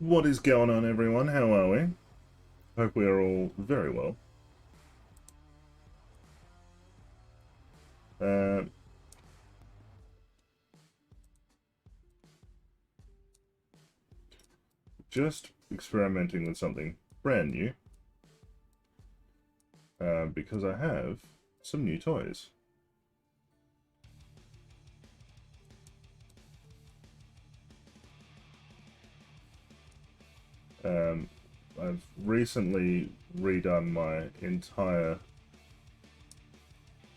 What is going on, everyone? How are we? Hope we are all very well. Uh, just experimenting with something brand new because I have some new toys. Um, I've recently redone my entire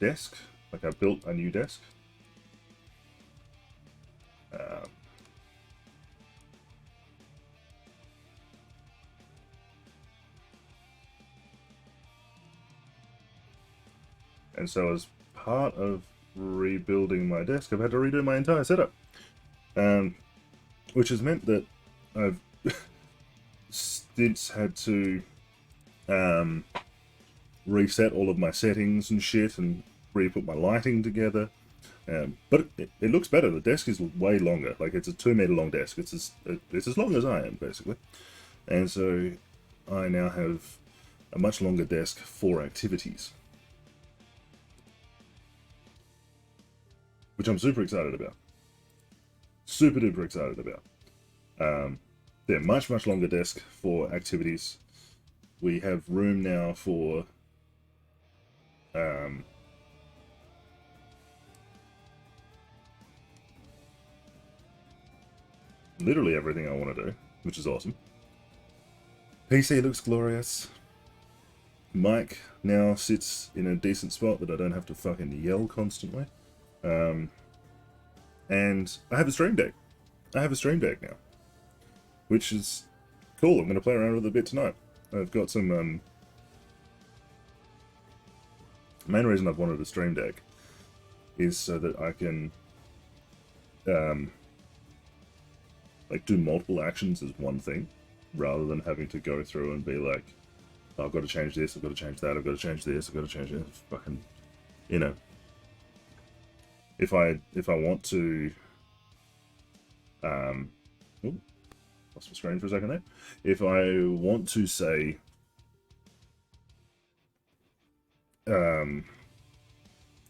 desk. Like, I built a new desk. Um, and so as part of rebuilding my desk, I've had to redo my entire setup. Which has meant that I've since had to reset all of my settings and shit and re-put my lighting together. But it looks better. The desk is way longer. Like, it's a 2 meter long desk. It's as long as I am, basically. And so I now have a much longer desk for activities, which I'm super excited about. Super duper excited about. They're much longer desk for activities. We have room now for literally everything I want to do, which is awesome. PC looks glorious. Mic now sits in a decent spot that I don't have to fucking yell constantly. And I have a stream deck. I have a stream deck now, which is cool. I'm going to play around with it a bit tonight. I've got some... main reason I've wanted a stream deck is so that I can like do multiple actions as one thing, rather than having to go through and be like, oh, I've got to change this, I've got to change that, I've got to change this, I've got to change it. Fucking, you know. If I want to, ooh, lost my screen for a second there. If I want to say,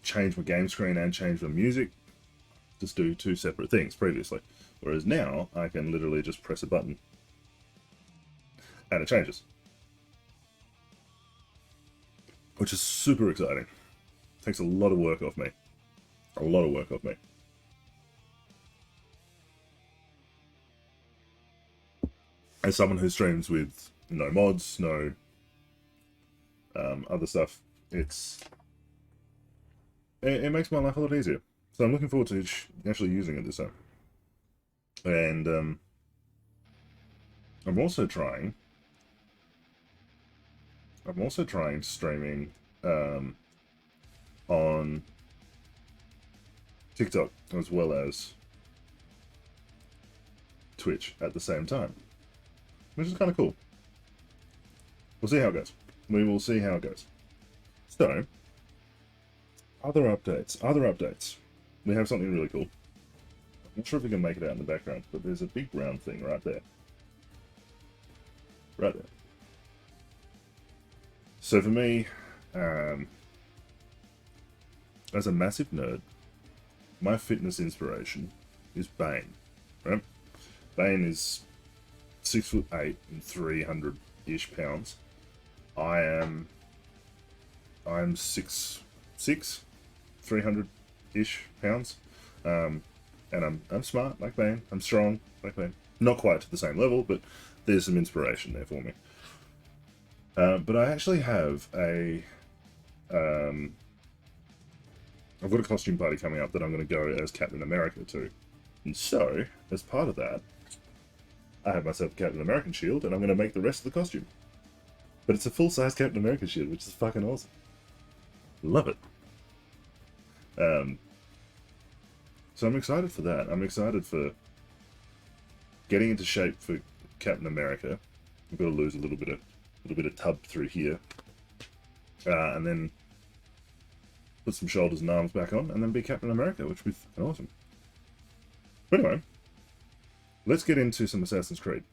change my game screen and change the music, just do two separate things previously. Whereas now, I can literally just press a button and it changes. Which is super exciting. Takes a lot of work off me. A lot of work off me. As someone who streams with no mods, no other stuff, it makes my life a lot easier. So I'm looking forward to actually using it this time. And I'm also trying streaming on TikTok as well as Twitch at the same time, which is kind of cool. We'll see how it goes. We will see how it goes. So, other updates. We have something really cool. I'm not sure if we can make it out in the background, but there's a big brown thing right there. Right there. So for me, as a massive nerd, my fitness inspiration is Bane, right? Bane is 6'8" and 300-ish pounds. I'm 6'6", 300-ish pounds. And I'm smart like Bane. I'm strong like Bane. Not quite to the same level, but there's some inspiration there for me. But I actually have I've got a costume party coming up that I'm going to go as Captain America to. And so, as part of that, I have myself a Captain American shield, and I'm going to make the rest of the costume. But it's a full-size Captain American shield, which is fucking awesome. Love it. So I'm excited for that. I'm excited for getting into shape for Captain America. I've got to lose a little bit of tub through here, and then put some shoulders and arms back on, and then be Captain America, which would be awesome. But anyway, let's get into some Assassin's Creed.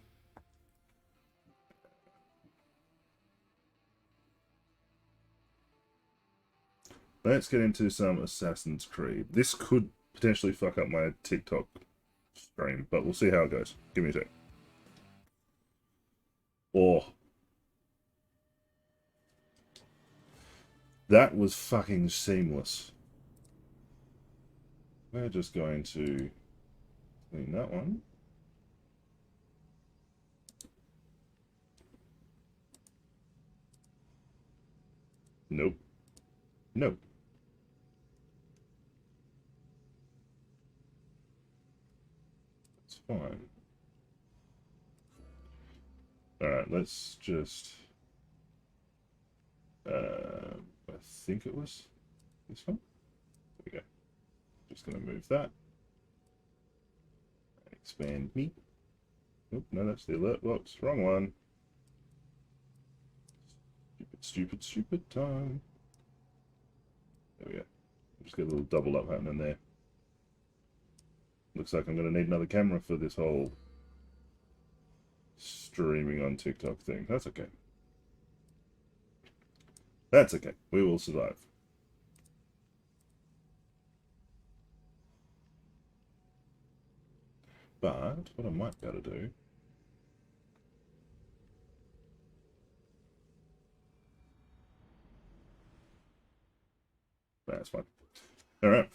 Let's get into some Assassin's Creed. This could potentially fuck up my TikTok stream, but we'll see how it goes. Give me a sec. Oh. That was fucking seamless. We're just going to clean that one. Nope. Nope. It's fine. Alright, let's just... I think it was this one. There we go. Just going to move that. Expand me. Nope, no, that's the alert box. Wrong one. Stupid, stupid time. There we go. Just get a little double up happening there. Looks like I'm going to need another camera for this whole streaming on TikTok thing. That's okay. That's okay. We will survive. But what I might be able to do... That's fine. Alright.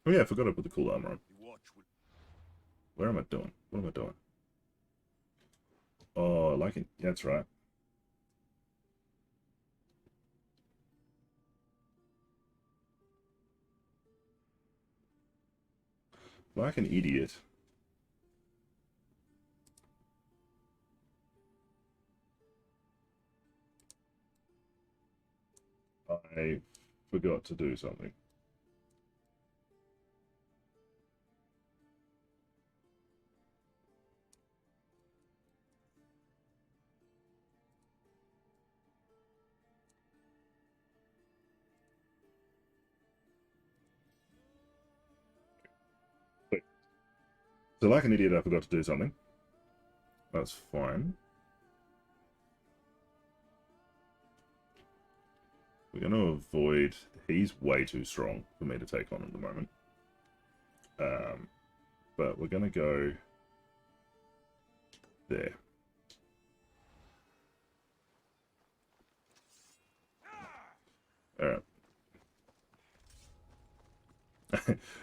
Oh yeah, I forgot to put the cool armor on. Where am I doing? What am I doing? Oh, I like it. Yeah, that's right. Like an idiot. I forgot to do something. Wait. So like an idiot, I forgot to do something. That's fine. We're going to avoid... He's way too strong for me to take on at the moment. But we're going to go there. Alright.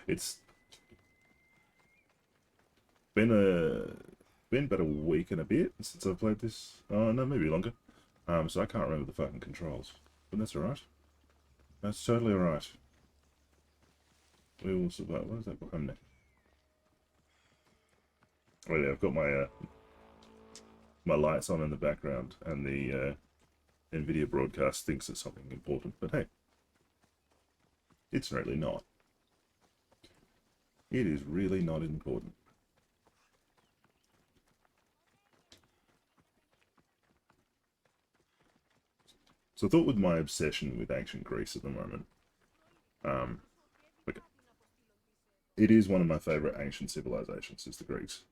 It's been about a week and a bit since I've played this. Oh, no, maybe longer. So I can't remember the fucking controls. But that's alright. That's totally alright. We will survive. What is that behind me? Oh yeah, I've got my my lights on in the background, and the NVIDIA broadcast thinks it's something important, but hey, it's really not. It is really not important. So I thought with my obsession with ancient Greece at the moment, like, it is one of my favourite ancient civilizations, is the Greeks.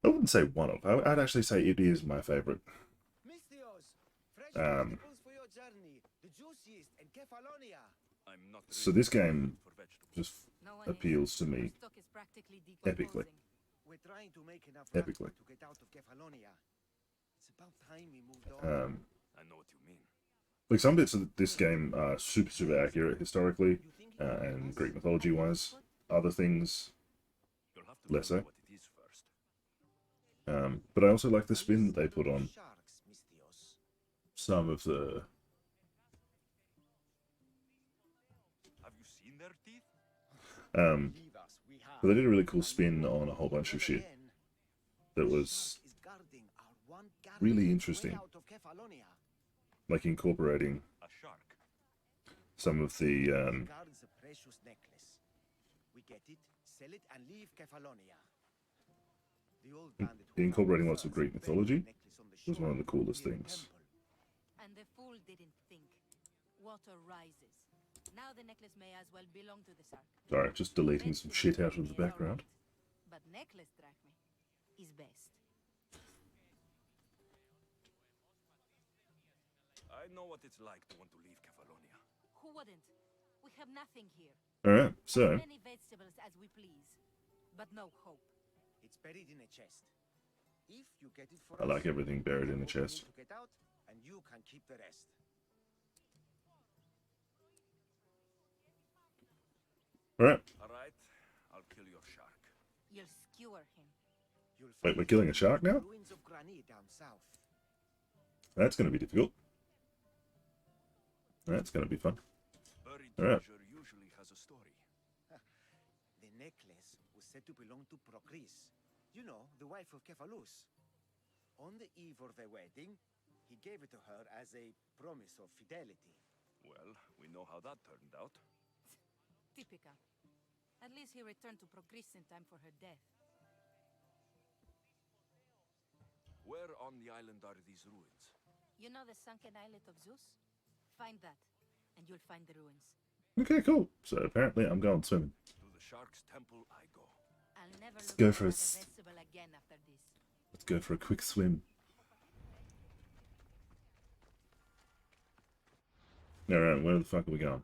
I wouldn't say one of. I'd actually say it is my favourite. So this game just appeals to me epically. Epically. I know what you mean. Like some bits of this game are super accurate historically and Greek mythology wise. Other things less so. But I also like the spin that they put on some of the... Have you seen their teeth? But they did a really cool spin on a whole bunch of shit that was really interesting. Like incorporating some of the incorporating lots of Greek mythology was one of the coolest things. And the fool didn't think. Water rises. Now the necklace may as well belong to the Sark. Sorry, just deleting some shit out of the background. But necklace drachme is best. I know what it's like to want to leave Kefalonia. Who wouldn't? We have nothing here. Alright, so, As many vegetables as we please, but no hope. It's buried in a chest. If you get it for I like us, everything buried in a we'll chest. need to get out, and you can keep the rest. Alright, All right, I'll kill your shark. You'll skewer him. You'll wait, find we're killing a shark now? ruins of granite down south. That's going to be difficult. That's going to be fun. Buried All right. treasure usually has a story. The necklace was said to belong to Procris. You know, the wife of Cephalus. On the eve of their wedding, he gave it to her as a promise of fidelity. Well, we know how that turned out. Typical. At least he returned to Procris in time for her death. Where on the island are these ruins? You know the sunken islet of Zeus? Find that, and you'll find the ruins. Okay, cool. So apparently I'm going swimming. To the shark's temple I go. I'll never Let's look go at for a another s- vegetable again after this. Let's go for a quick swim. Alright, where the fuck are we going?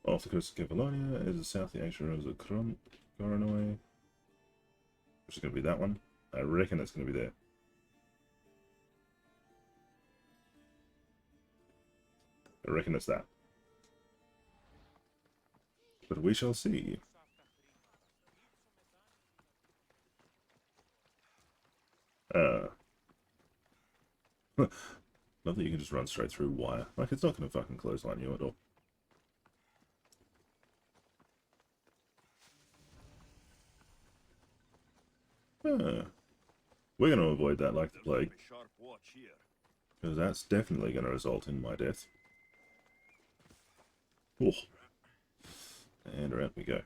Off the coast of Cavalonia is the South Asian Rose of Coronoi. Which is going to be that one. I reckon it's going to be there. I reckon it's that. But we shall see. Not that you can just run straight through wire. Like, it's not going to fucking clothesline you at all. We're going to avoid that like the plague, Keep a sharp watch here. because that's definitely going to result in my death. Oh. And around we go.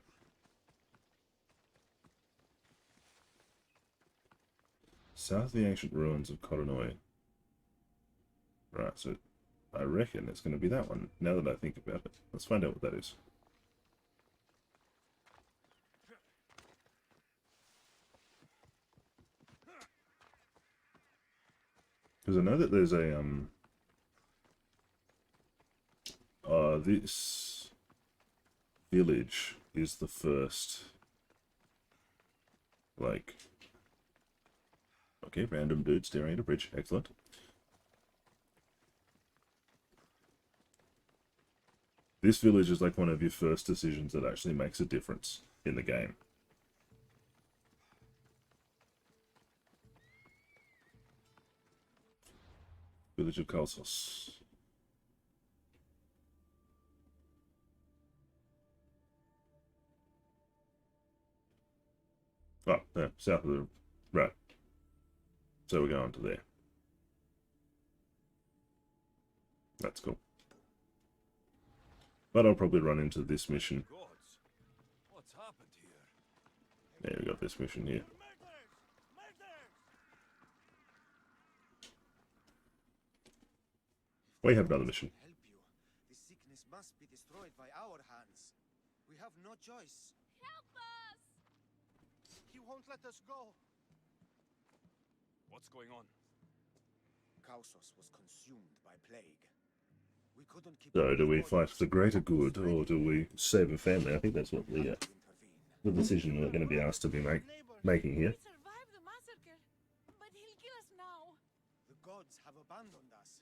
South of the ancient ruins of Coronoi. Right, so I reckon it's going to be that one, now that I think about it. Let's find out what that is. Because I know that there's a, this village is the first, like, okay, random dude staring at a bridge, excellent. This village is like one of your first decisions that actually makes a difference in the game. Village of Kalsos. Oh, yeah, south of the... Right. So we're going to there. That's cool. But I'll probably run into this mission. Gods, what's happened here? There, we got this mission here. We have another mission. Help you. This sickness must be destroyed by our hands. We have no choice. Help us! He won't let us go. What's going on? Kausos was consumed by plague. We couldn't keep So, up do we with fight orders. for the greater good, or do we save a family? I think that's what We the had to intervene. decision we're going to be asked to be making here. We survived the massacre, but he'll kill us now. The gods have abandoned us.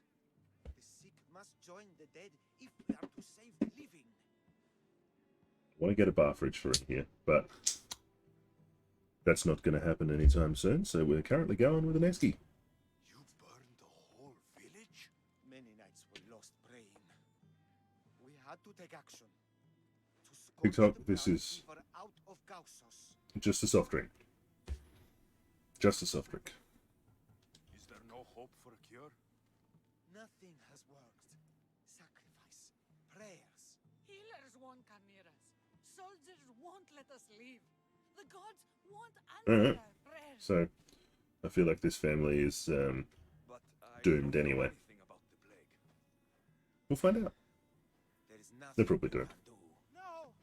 The sick must join the dead if we are to save the living. I want to get a bar fridge for it here, but that's not going to happen anytime soon, so we're currently going with an esky. You burned the whole village? Many nights were lost praying. We had to take action. To Big scorch talk, the this blood is- we were out of Kausos. Just a soft drink. Just a soft drink. Is there no hope for a cure? Nothing has worked. Sacrifice, prayers. Healers won't come near us. Soldiers won't let us leave. The gods won't Alright. answer our prayers. So, I feel like this family is, But I Doomed don't know anyway. anything about the plague. we'll find out. There is nothing They're probably you dead. can do. No!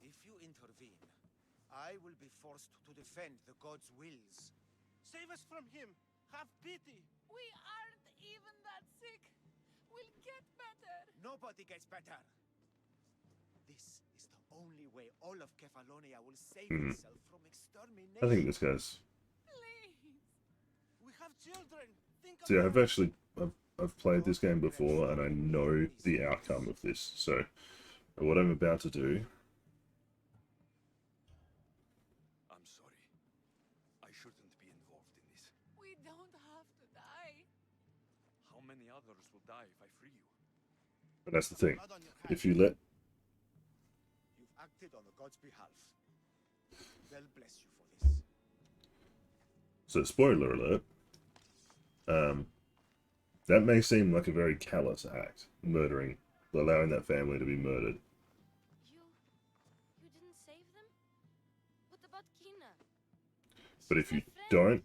If you intervene, I will be forced to defend the gods' wills. Save us from him. Have pity. We aren't even that sick. We'll get better. Nobody gets better. This is the only way all of Kefalonia will save itself from extermination. I think this guy's... Please. We have children. Think See, about I've actually... I've played this game before, and I know the outcome of this, so... What I'm about to do... I'm sorry. I shouldn't be involved in this. We don't have to die. How many others will die if I free you? And that's the thing. blood on your hands. If you let... You've acted on the god's behalf. They'll bless you for this. So, spoiler alert. That may seem like a very callous act, murdering, allowing that family to be murdered. You didn't save them? What about Kina? But if She's you my friend. don't,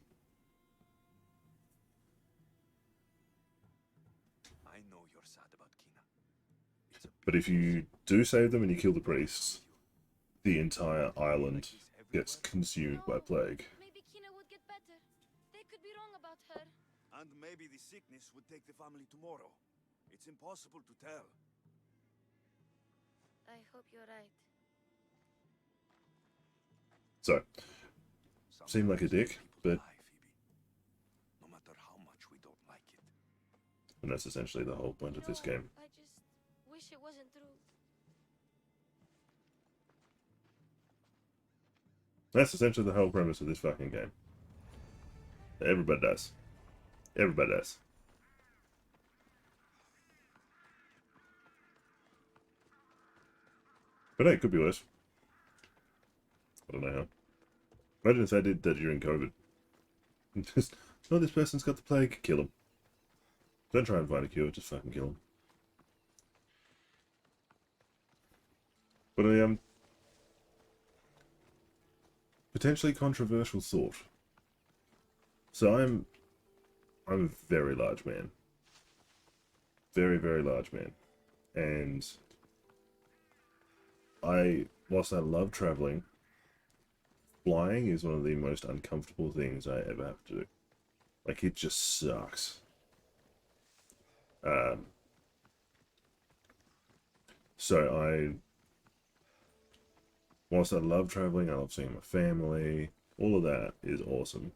I know you're sad about Kina. It's a but if you do save them and you kill the priests, the entire island gets consumed by plague. Maybe Kina would get better. They could be wrong about her. And maybe the sickness would take the family tomorrow. It's impossible to tell. I hope you're right. So, seem like a dick, but... No matter how much we don't like it. And that's essentially the whole point of this No, game. I just wish it wasn't true. That's essentially the whole premise of this fucking game. Everybody does. Everybody does. But hey, it could be worse. I don't know how. Imagine if they did that during COVID. Just, oh, this person's got the plague, kill him. Don't try and find a cure, just fucking kill him. But I potentially controversial thought. So I'm a very large man. Very, very large man. And whilst I love traveling, flying is one of the most uncomfortable things I ever have to do. Like, it just sucks. Whilst I love traveling, I love seeing my family, all of that is awesome.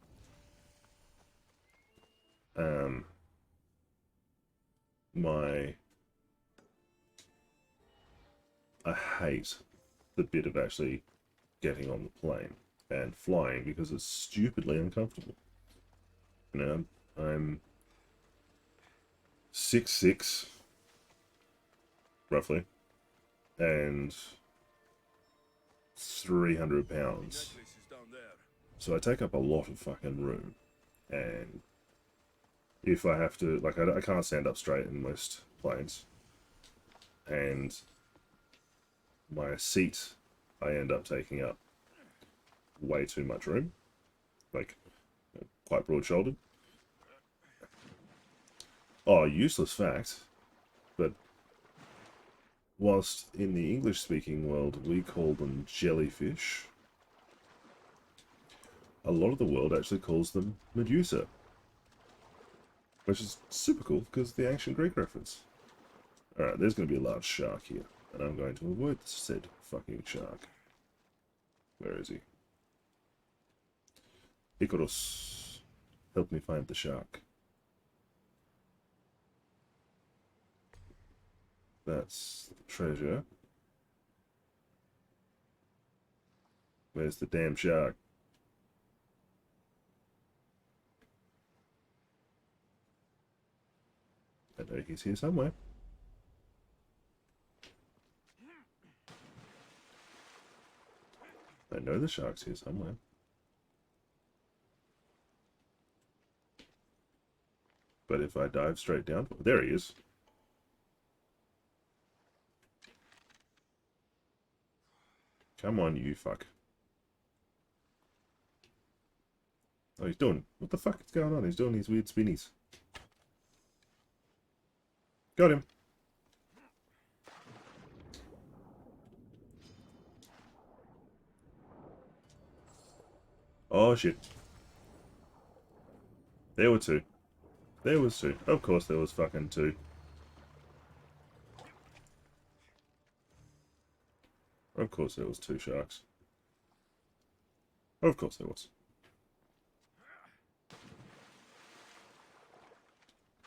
I hate the bit of actually getting on the plane and flying because it's stupidly uncomfortable. You know, I'm 6'6", roughly, and 300 pounds. Necklace is down there. So I take up a lot of fucking room, and if I have to, like, I can't stand up straight in most planes, and my seat, I end up taking up way too much room, like, quite broad-shouldered. Oh, useless fact, but whilst in the English-speaking world we call them jellyfish, a lot of the world actually calls them Medusa. Which is super cool, because of the ancient Greek reference. Alright, there's going to be a large shark here, and I'm going to avoid said fucking shark. Where is he? Icarus, help me find the shark. That's the treasure. Where's the damn shark? I know he's here somewhere. I know the shark's here somewhere. But if I dive straight down... There he is. Come on, you fuck. Oh, he's doing... What the fuck is going on? He's doing these weird spinnies. Got him. Oh, shit. There were two. There was two. Of course there was fucking two. Of course there was 2 sharks. Of course there was.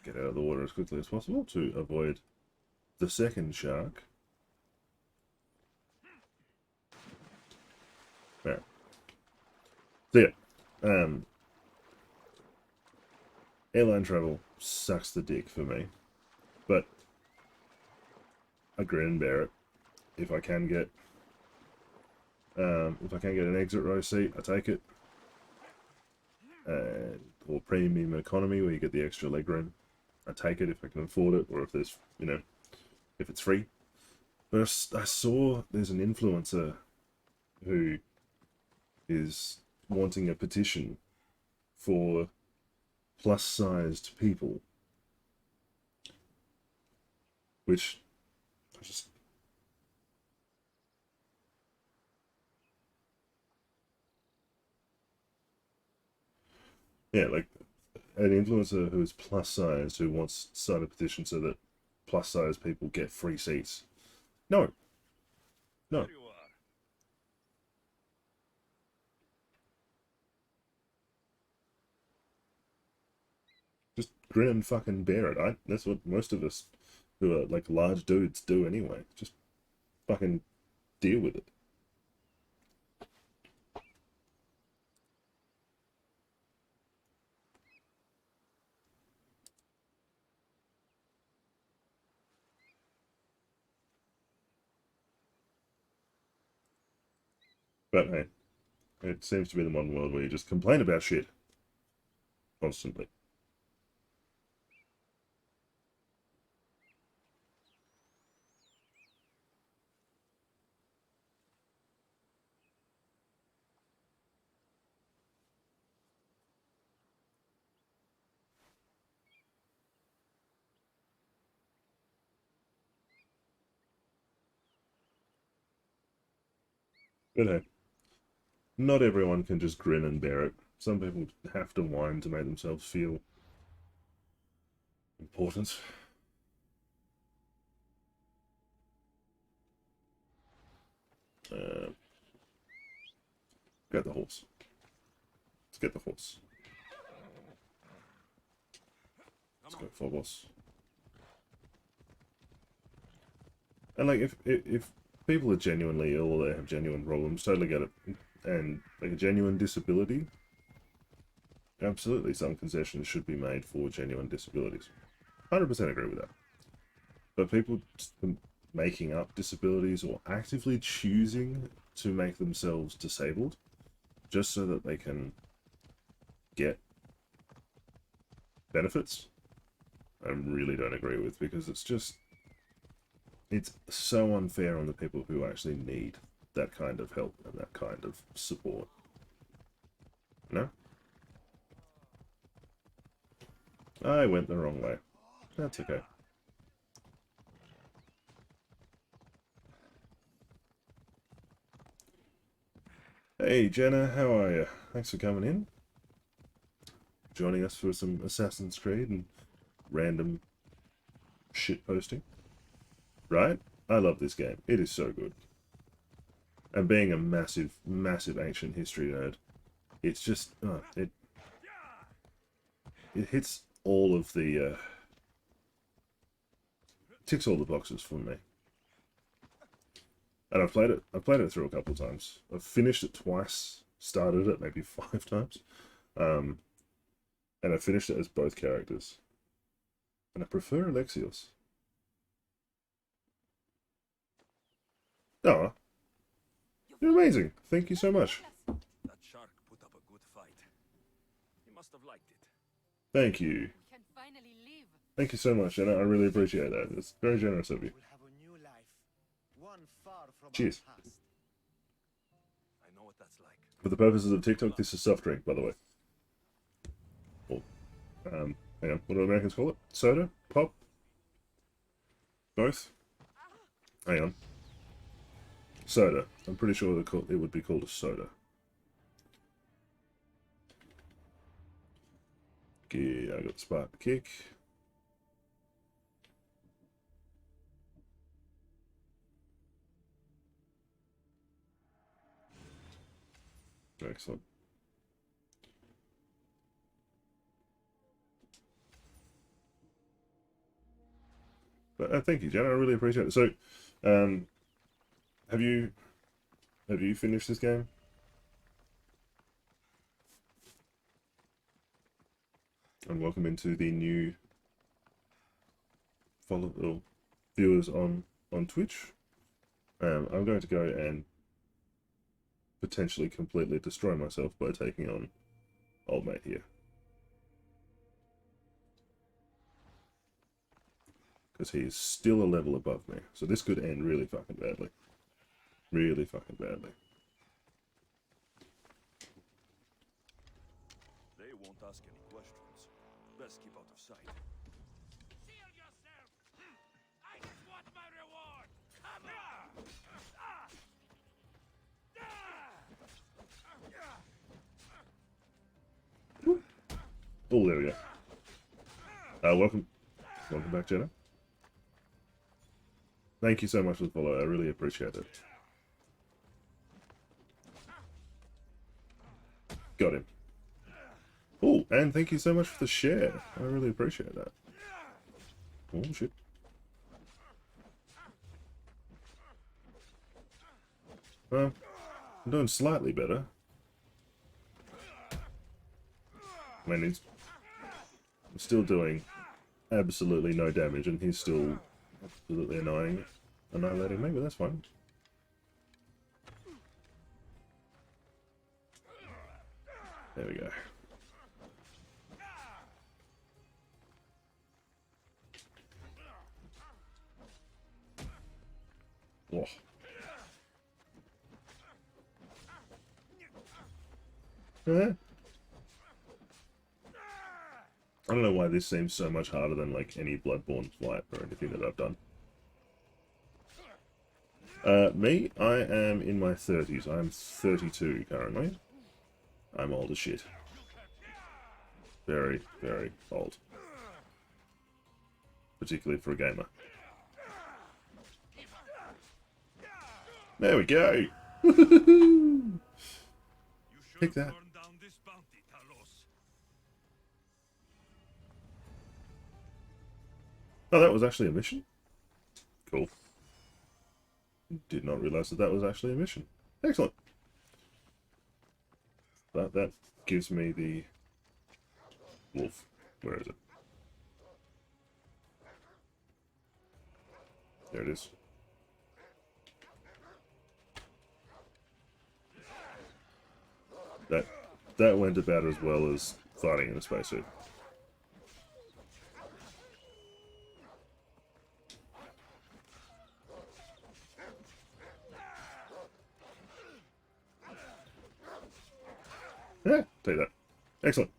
Get out of the water as quickly as possible to avoid the second shark. Alright. So yeah. Airline travel sucks the dick for me. But I grin and bear it. If I can get an exit row seat, I take it. Or premium economy where you get the extra leg room, I take it if I can afford it, or if there's, you know, if it's free. But I saw there's an influencer who is wanting a petition for plus-sized people, which I just... Yeah, like, an influencer who is plus-sized, who wants to sign a petition so that plus-sized people get free seats. No. No. There you are. Just grin and fucking bear it. That's what most of us who are, like, large dudes do anyway. Just fucking deal with it. But hey, it seems to be the modern world where you just complain about shit constantly. But hey, not everyone can just grin and bear it. Some people have to whine to make themselves feel important. Get the horse. Let's get the horse. Let's go, Phobos. And like, if people are genuinely ill or they have genuine problems, totally get it. And like a genuine disability, absolutely some concessions should be made for genuine disabilities. 100% agree with that. But people making up disabilities or actively choosing to make themselves disabled just so that they can get benefits, I really don't agree with, because it's so unfair on the people who actually need that kind of help and that kind of support. No? I went the wrong way. That's okay. Hey Jenna, how are you? Thanks for coming in. Joining us for some Assassin's Creed and random shit posting. Right? I love this game. It is so good. And being a massive, massive ancient history nerd, it's just, it hits all of the, ticks all the boxes for me. And I've played it through a couple of times. I've finished it twice, started it maybe 5 times. And I finished it as both characters. And I prefer Alexios. Oh, you're amazing. Thank you so much. That shark put up a good fight. He must have liked it. Thank you. We can finally leave. Thank you so much, and I really appreciate that. It's very generous of you. We'll have a new life, one far from Cheers. our past. I know what that's like. For the purposes of TikTok, this is soft drink, by the way. Or, hang on, what do Americans call it? Soda? Pop? Both? Hang on. Soda. I'm pretty sure it would be called a soda. Okay, I got the Sparta kick. Excellent. But thank you, Jen. I really appreciate it. So, have you finished this game? And welcome into the new viewers on Twitch. I'm going to go and potentially completely destroy myself by taking on old mate here. Because he is still a level above me. So this could end really fucking badly. Really fucking badly. They won't ask any questions. Best keep out of sight. Seal yourself! I just want my reward! Come on! Oh, there we go. Welcome back, Jenna. Thank you so much for the follow. I really appreciate it. Got him. Oh, and thank you so much for the share. I really appreciate that. Oh, shit. Well, I'm doing slightly better. I mean, he's still doing absolutely no damage, and he's still absolutely annihilating me, but that's fine. There we go. Oh. I don't know why this seems so much harder than like any Bloodborne fight or anything that I've done. Me, I am in my 30s. I'm 32 currently. I'm old as shit. Very, very old. Particularly for a gamer. There we go! Take that. Oh, that was actually a mission? Cool. Did not realize that was actually a mission. Excellent. That gives me the wolf. Where is it? There it is. That went about as well as fighting in a spacesuit. Yeah, take that. Excellent.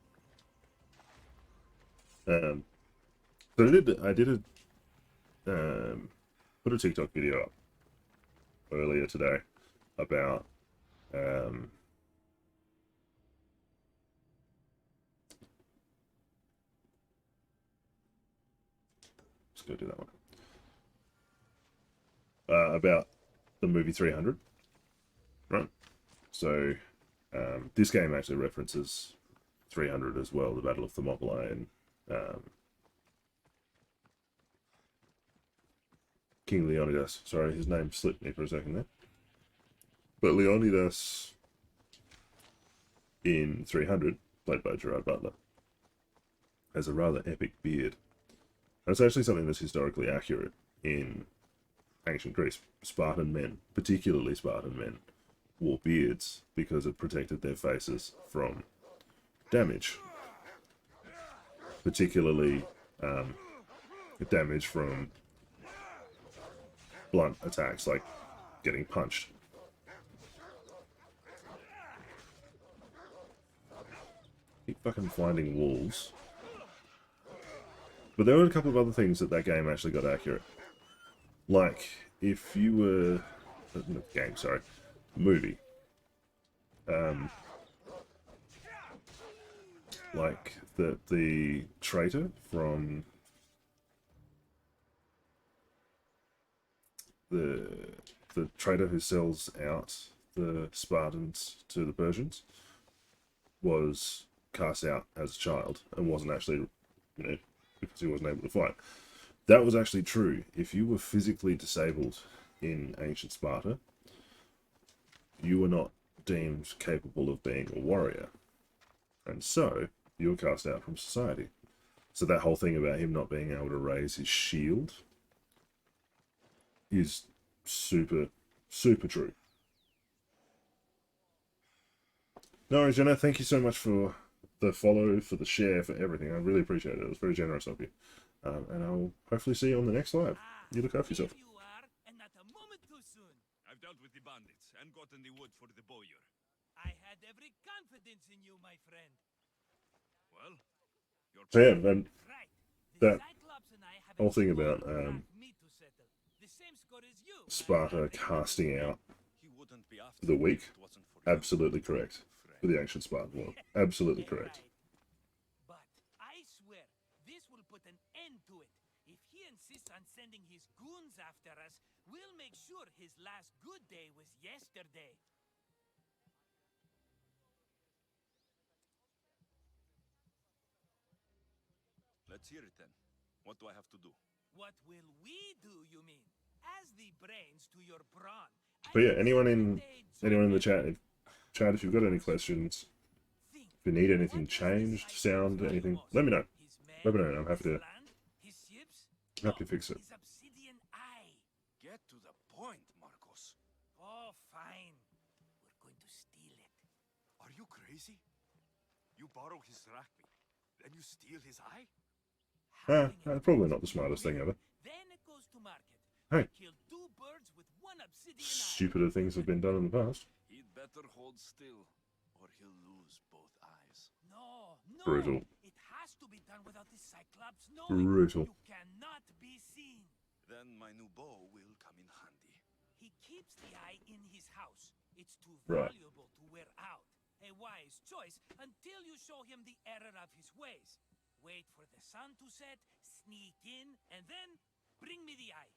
So I did put a TikTok video up earlier today about let's go do that one. About the movie 300, right? So this game actually references 300 as well, the Battle of Thermopylae, and King Leonidas. Sorry, his name slipped me for a second there. But Leonidas in 300, played by Gerard Butler, has a rather epic beard. And it's actually something that's historically accurate in ancient Greece. Spartan men, particularly Spartan men, wore beards because it protected their faces from damage. Particularly damage from blunt attacks, like getting punched. Keep fucking finding walls. But there were a couple of other things that game actually got accurate. Like, if you were... movie. Like, the traitor from... The traitor who sells out the Spartans to the Persians was cast out as a child and wasn't actually, because he wasn't able to fight. That was actually true. If you were physically disabled in ancient Sparta, you were not deemed capable of being a warrior. And so, you were cast out from society. So that whole thing about him not being able to raise his shield is super, super true. No worries, Jenna. Thank you so much for the follow, for the share, for everything. I really appreciate it. It was very generous of you. And I'll hopefully see you on the next live. You look after yourself. Here you are, and not a moment too soon. I've dealt with the bandits and gotten the wood for the bowyer. I had every confidence in you, my friend. Well, your So yeah, and Right. that Cyclops and I have whole a thing score about of me to settle. The same score as you. Sparta casting out he wouldn't be after the you weak, if it wasn't for you, absolutely correct. For the ancient Spartan world. Absolutely correct. Right. But I swear, this will put an end to it. If he insists on sending his goons after us, we'll make sure his last good day was yesterday. Let's hear it then. What do I have to do? What will we do, you mean? As the brains to your brawn. But yeah, anyone in the chat, if you've got any questions, if you need anything changed, sound, anything, let me know. Let me know. I'm happy to fix it. His obsidian eye. Get to the point, Marcos. Oh, fine. We're going to steal it. Are you crazy? You borrow his rakmi, then you steal his eye? Probably not the smartest thing ever. Then it goes to market. Hey. Kill two birds with one obsidian Stupider things have been done in the past. He'd better hold still, or he'll lose both eyes. eye. No. Brutal. It has to be done without the Cyclops knowing. Brutal. You cannot be seen. Then my new bow will come in handy. He keeps the eye in his house. It's too Right. valuable to wear out. A wise choice until you show him the error of his ways. Wait for the sun to set, sneak in, and then bring me the eye.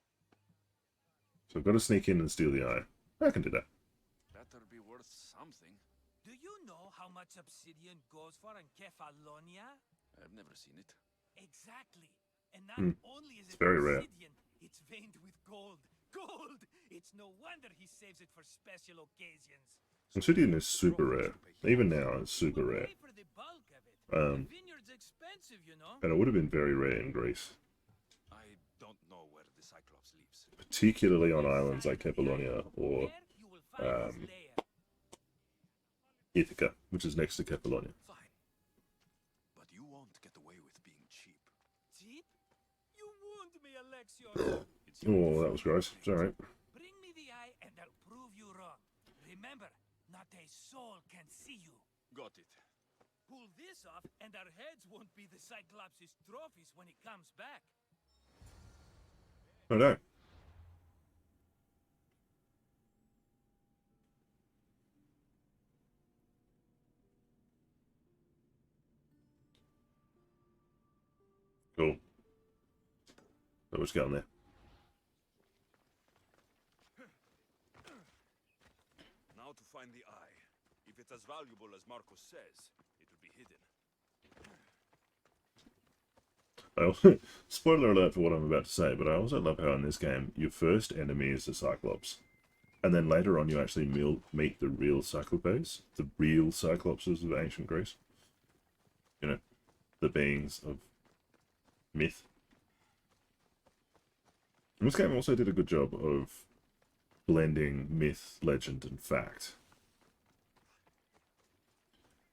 So I've got to sneak in and steal the eye. I can do that. Better be worth something. Do you know how much obsidian goes for in Kefalonia? I've never seen it. Exactly. And not only is it very rare. obsidian, it's veined with gold. Gold! It's no wonder he saves it for special occasions. Obsidian is super rare. Even now, it's super We'll rare. pay for the bulk of it. Um, The vineyard's expensive, you know. And it would have been very rare in Greece, I don't know where the Cyclops lives. particularly on islands like Kefalonia or There you will find his lair. Ithaca, which is next to Kefalonia. Fine. But you won't get away with being cheap. Cheap? You wound me, Alexios. It's your Oh, that was gross. It's alright. Bring me the eye and I'll prove you wrong. Remember, not a soul can see you. Got it. Pull this off and our heads won't be the Cyclops' trophies when he comes back. Oh no. Cool. So what's going there? Now to find the eye. If it's as valuable as Marcos says, it will be hidden. Spoiler alert for what I'm about to say, but I also love how in this game your first enemy is the Cyclops, and then later on you actually meet the real Cyclopes, the real Cyclopses of ancient Greece. You know, the beings of myth. And this game also did a good job of blending myth, legend, and fact,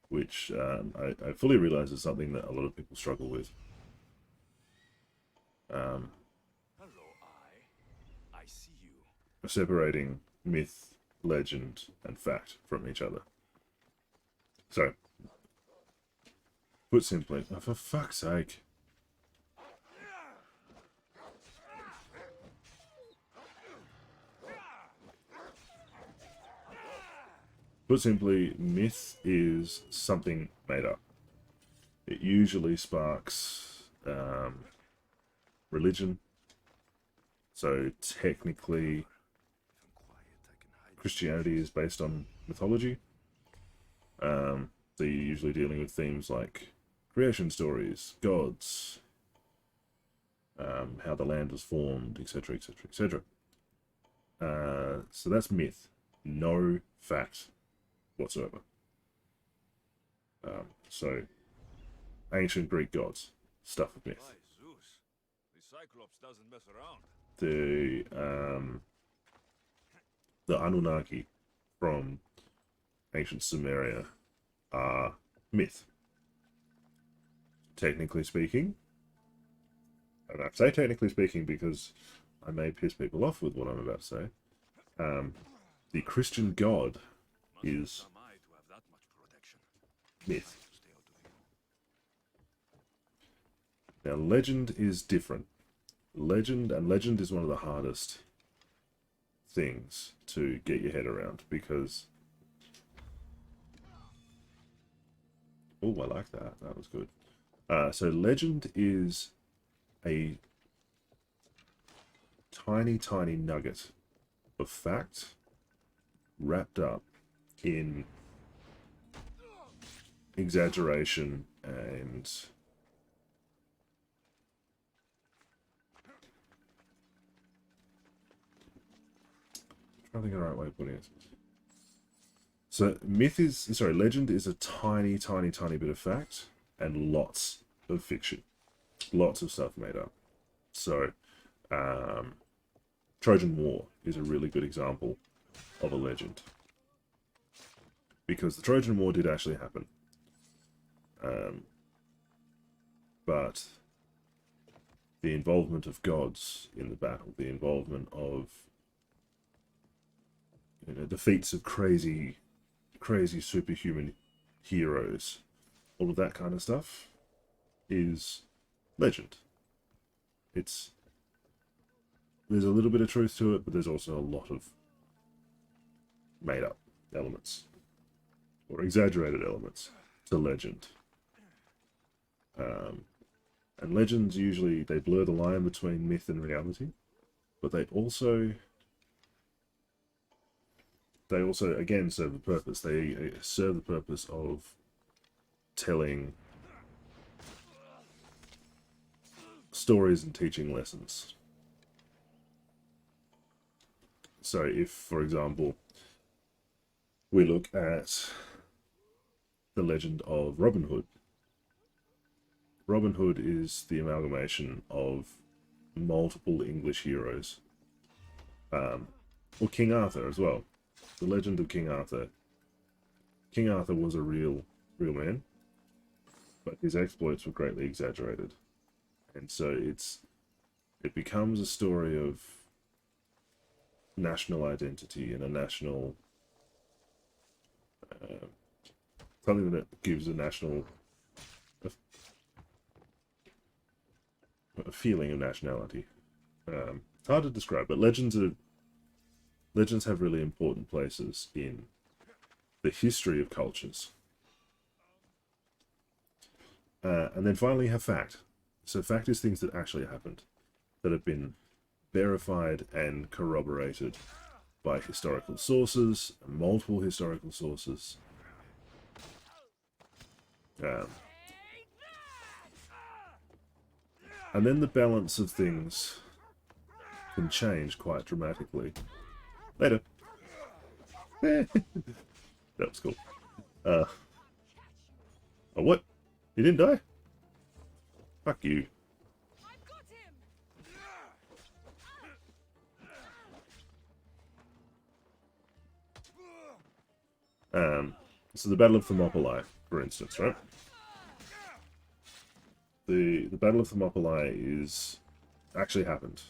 which I fully realize is something that a lot of people struggle with. Hello, I see you. Separating myth, legend, and fact from each other. So, put simply, oh, for fuck's sake. Put simply, myth is something made up. It usually sparks religion. So technically, If I'm quiet, I can hide Christianity is based on mythology. So you're usually dealing with themes like creation stories, gods, how the land was formed, etc., etc., etc. So that's myth, no fact whatsoever. So ancient Greek gods, stuff of myth. By Zeus, the Cyclops doesn't mess around. The Anunnaki from ancient Sumeria are myth. Technically speaking, and I say technically speaking because I may piss people off with what I'm about to say, the Christian God is Am I to have that much protection? myth. Stay out of the Now, legend is different. Legend is one of the hardest things to get your head around because... Oh, I like that. That was good. So legend is a tiny, tiny nugget of fact wrapped up in exaggeration and I think the right way of putting it. So legend is a tiny, tiny, tiny bit of fact and lots of fiction. Lots of stuff made up. So, Trojan War is a really good example of a legend. Because the Trojan War did actually happen. But the involvement of gods in the battle, the involvement of defeats of crazy superhuman heroes, all of that kind of stuff is legend. There's a little bit of truth to it, but there's also a lot of made up elements or exaggerated elements to legend. And legends usually, they blur the line between myth and reality, but they also again serve the purpose. They serve the purpose of telling stories and teaching lessons. So if, for example, we look at the legend of Robin Hood. Robin Hood is the amalgamation of multiple English heroes. Or King Arthur as well. The legend of King Arthur. King Arthur was a real man, but his exploits were greatly exaggerated. And so it becomes a story of national identity and a national... something that gives a national... a feeling of nationality. It's hard to describe, but legends have really important places in the history of cultures. And then finally you have fact. So fact is things that actually happened, that have been verified and corroborated by historical sources, multiple historical sources. And then the balance of things can change quite dramatically. Later. That was cool. Oh, what? You didn't die? Fuck you. So the Battle of Thermopylae, for instance, right? The Battle of Thermopylae is actually happened.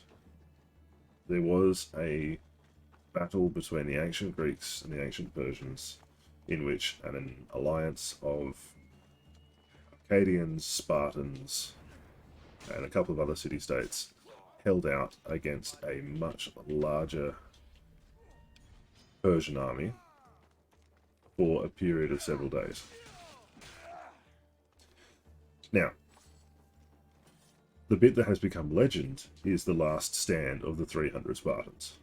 There was a battle between the ancient Greeks and the ancient Persians, in which an alliance of Akkadians, Spartans, and a couple of other city-states held out against a much larger Persian army for a period of several days. Now, the bit that has become legend is the last stand of the 300 Spartans.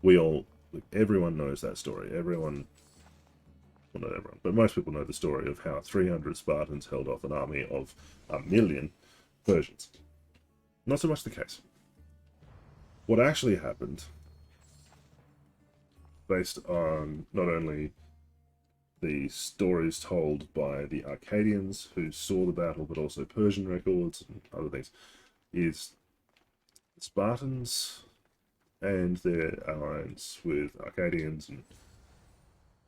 We all like, everyone knows that story. Everyone, well, not everyone, but most people know the story of how 300 Spartans held off an army of 1,000,000 Persians. Not so much the case. What actually happened, based on not only the stories told by the Arcadians who saw the battle, but also Persian records and other things, is the Spartans and their alliance with Arcadians and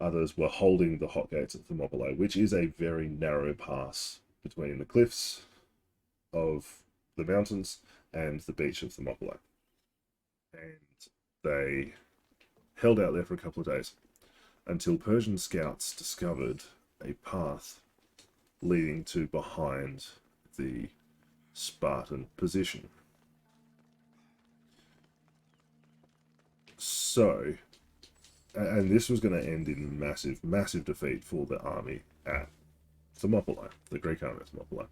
others were holding the hot gates at Thermopylae, which is a very narrow pass between the cliffs of the mountains and the beach of Thermopylae. And they held out there for a couple of days until Persian scouts discovered a path leading to behind the Spartan position. So, and this was going to end in massive, massive defeat for the army at Thermopylae, the Greek army at Thermopylae.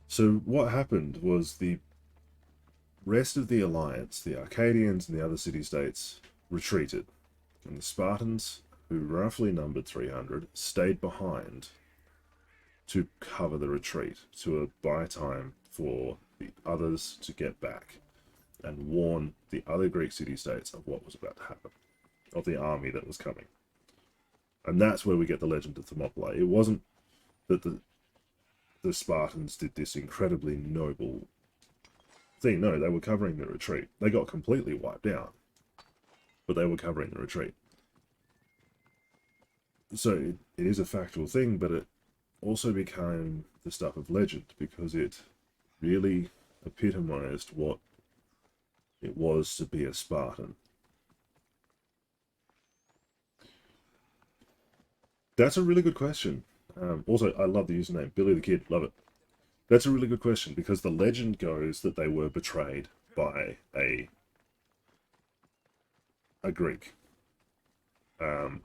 So what happened was the rest of the alliance, the Arcadians and the other city-states, retreated. And the Spartans, who roughly numbered 300, stayed behind to cover the retreat, to buy time for the others to get back and warn the other Greek city-states of what was about to happen, of the army that was coming. And that's where we get the legend of Thermopylae. It wasn't that the Spartans did this incredibly noble thing. No, they were covering the retreat. They got completely wiped out, but they were covering the retreat. So it is a factual thing, but it also became the stuff of legend because it really epitomized what it was to be a Spartan. That's a really good question. Also, I love the username, Billy the Kid, love it. That's a really good question because the legend goes that they were betrayed by a Greek. And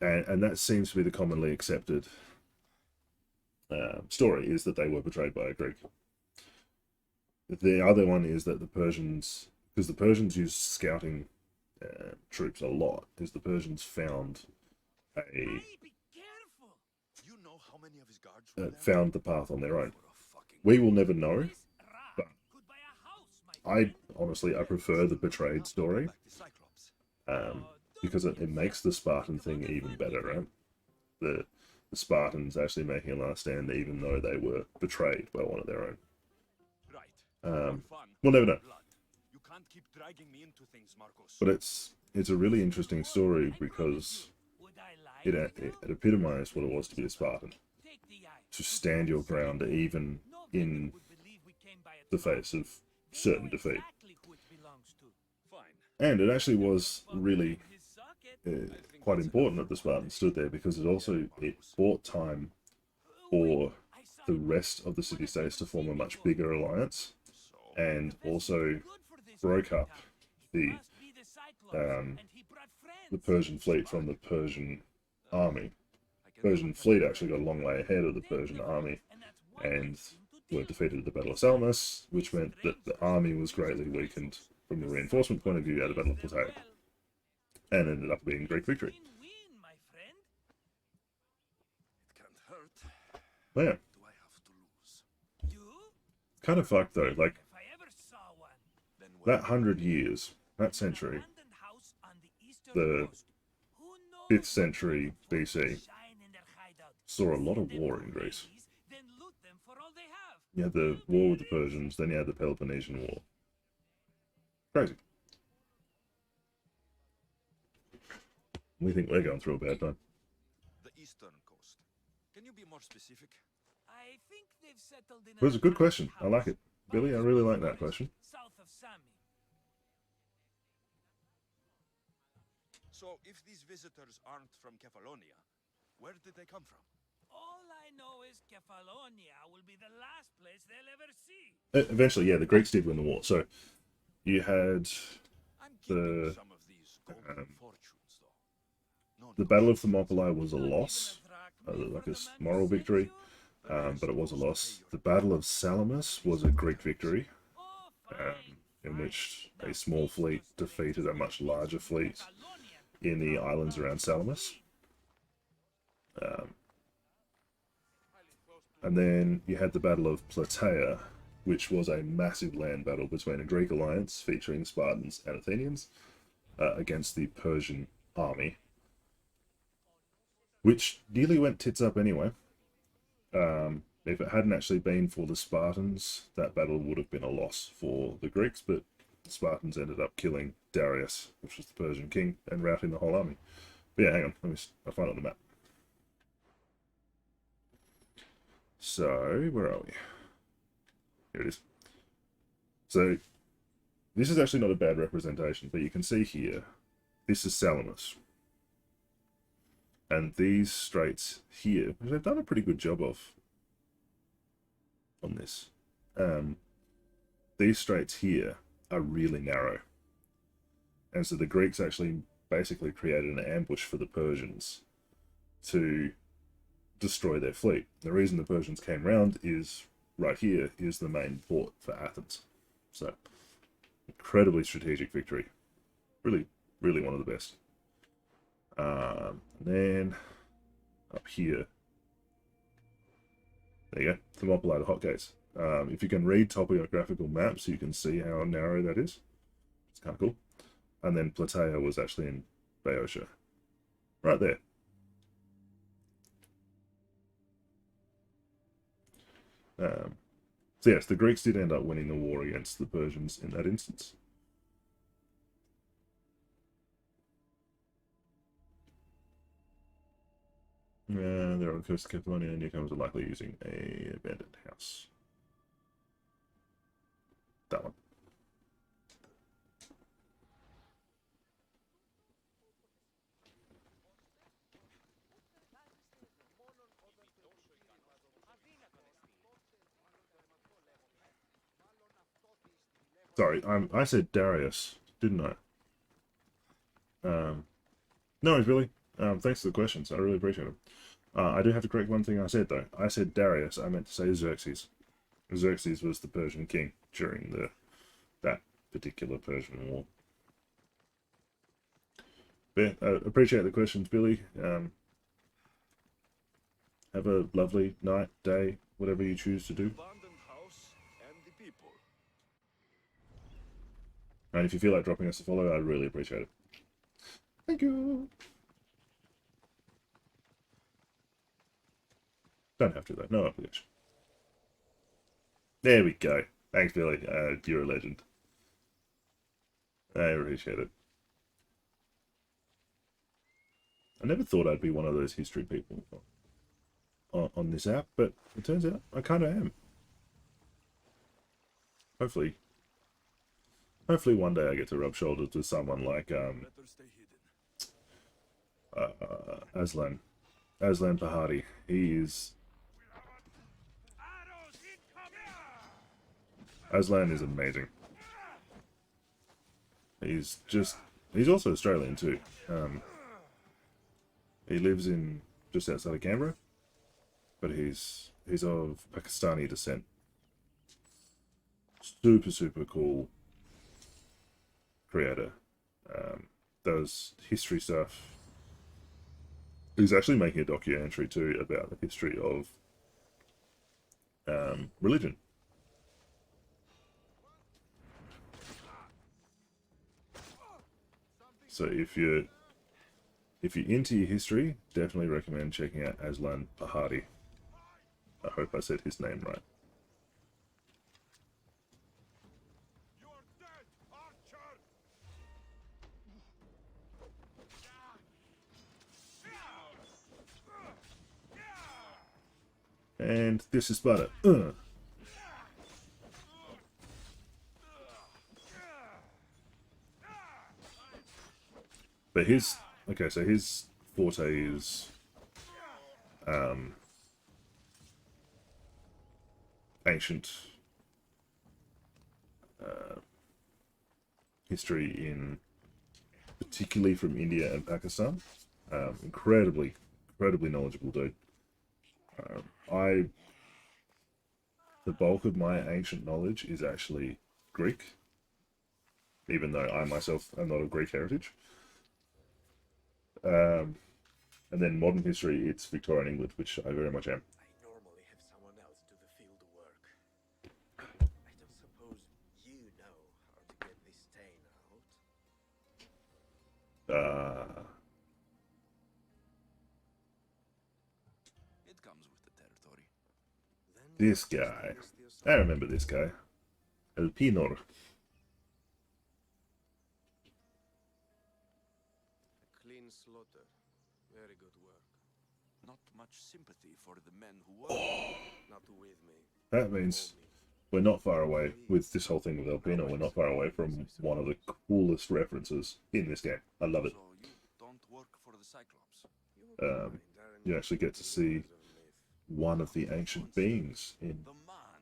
that seems to be the commonly accepted story, is that they were betrayed by a Greek. The other one is that the Persians, because the Persians used scouting troops a lot, is the Persians found found the path on their own. We will never know, but I prefer the betrayed story, because it makes the Spartan thing even better, right? The Spartans actually making a last stand even though they were betrayed by one of their own. We'll never know. You can't keep dragging me into things, Marcos. But it's a really interesting story because it epitomized what it was to be a Spartan. To stand your ground even in the face of certain defeat. And it actually was really quite important that the Spartans stood there because it bought time for the rest of the city-states to form a much bigger alliance, and also broke up the Persian fleet from the Persian army. The Persian fleet actually got a long way ahead of the Persian army and were defeated at the Battle of Salamis, which meant that the army was greatly weakened from a reinforcement point of view at the Battle of Plataea, and ended up being a Greek victory. Well, yeah. Kind of fucked though, like, that 100 years, that century, the 5th century BC, saw a lot of war in Greece. You had the war with the Persians, then you had the Peloponnesian War. Crazy. We think we're going through a bad time. The eastern coast. Can you be more specific? I think they've settled in It was a good question. I like it. Billy, I really like that question. South of Sami. So, if these visitors aren't from Kefalonia, where did they come from? All I know is Kefalonia will be the last place they'll ever see. Eventually, yeah, the Greeks did win the war. So you had I'm keeping some of these golden fortunes, though. No, the Battle of Thermopylae was a loss, like a moral victory, but it was a loss. The Battle of Salamis was a Greek victory. in which a small fleet defeated a much larger fleet in the islands around Salamis. And then you had the Battle of Plataea, which was a massive land battle between a Greek alliance featuring Spartans and Athenians against the Persian army, which nearly went tits up anyway. If it hadn't actually been for the Spartans, that battle would have been a loss for the Greeks, but the Spartans ended up killing Darius, which was the Persian king, and routing the whole army. But yeah, hang on, I'll find it on the map. So, where are we? Here it is. So, this is actually not a bad representation, but you can see here, this is Salamis. And these straits here, which they've done a pretty good job of on this. These straits here are really narrow. And so the Greeks actually basically created an ambush for the Persians to destroy their fleet. The reason the Persians came round is right here is the main port for Athens. So, incredibly strategic victory. Really, really one of the best. And then up here, there you go, Thermopylae Hotgates. If you can read topographical maps, you can see how narrow that is. It's kind of cool. And then Plataea was actually in Boeotia. Right there. So yes, the Greeks did end up winning the war against the Persians in that instance. They're on the coast of Catalonia, and newcomers are likely using a abandoned house. That one. Sorry, I said Darius, didn't I? No worries, Billy. Thanks for the questions. I really appreciate them. I do have to correct one thing I said, though. I said Darius. I meant to say Xerxes. Xerxes was the Persian king during that particular Persian war. But yeah, appreciate the questions, Billy. Have a lovely night, day, whatever you choose to do. Abandoned house and the people. And if you feel like dropping us a follow, I'd really appreciate it. Thank you. Don't have to, though. No obligation. There we go. Thanks, Billy. You're a legend. I appreciate it. I never thought I'd be one of those history people on this app, but it turns out I kind of am. Hopefully one day I get to rub shoulders with someone like Better stay hidden. Aslan Pahadi. He is... Aslan is amazing. He's also Australian too. He lives in just outside of Canberra, but he's of Pakistani descent. Super cool creator. Does history stuff. He's actually making a documentary too about the history of religion. So if you're into your history, definitely recommend checking out Aslan Pahadi. I hope I said his name right. You're dead, archer! And this is Sparta. But his forte is ancient history particularly from India and Pakistan. Incredibly knowledgeable dude. The bulk of my ancient knowledge is actually Greek, even though I myself am not of Greek heritage. And then modern history, it's Victorian England, which I very much am. I normally have someone else do the field work. I don't suppose you know how to get this stain out? It comes with the territory. Then This guy. I remember this guy. El Pinor. Clean slaughter. Very good work. Not much sympathy for the men who work. Not with me. That means we're not far away with this whole thing with El Pinor. We're not far away from one of the coolest references in this game. I love it. So you don't work for the Cyclops. You actually get to see one of the ancient beings in. The man.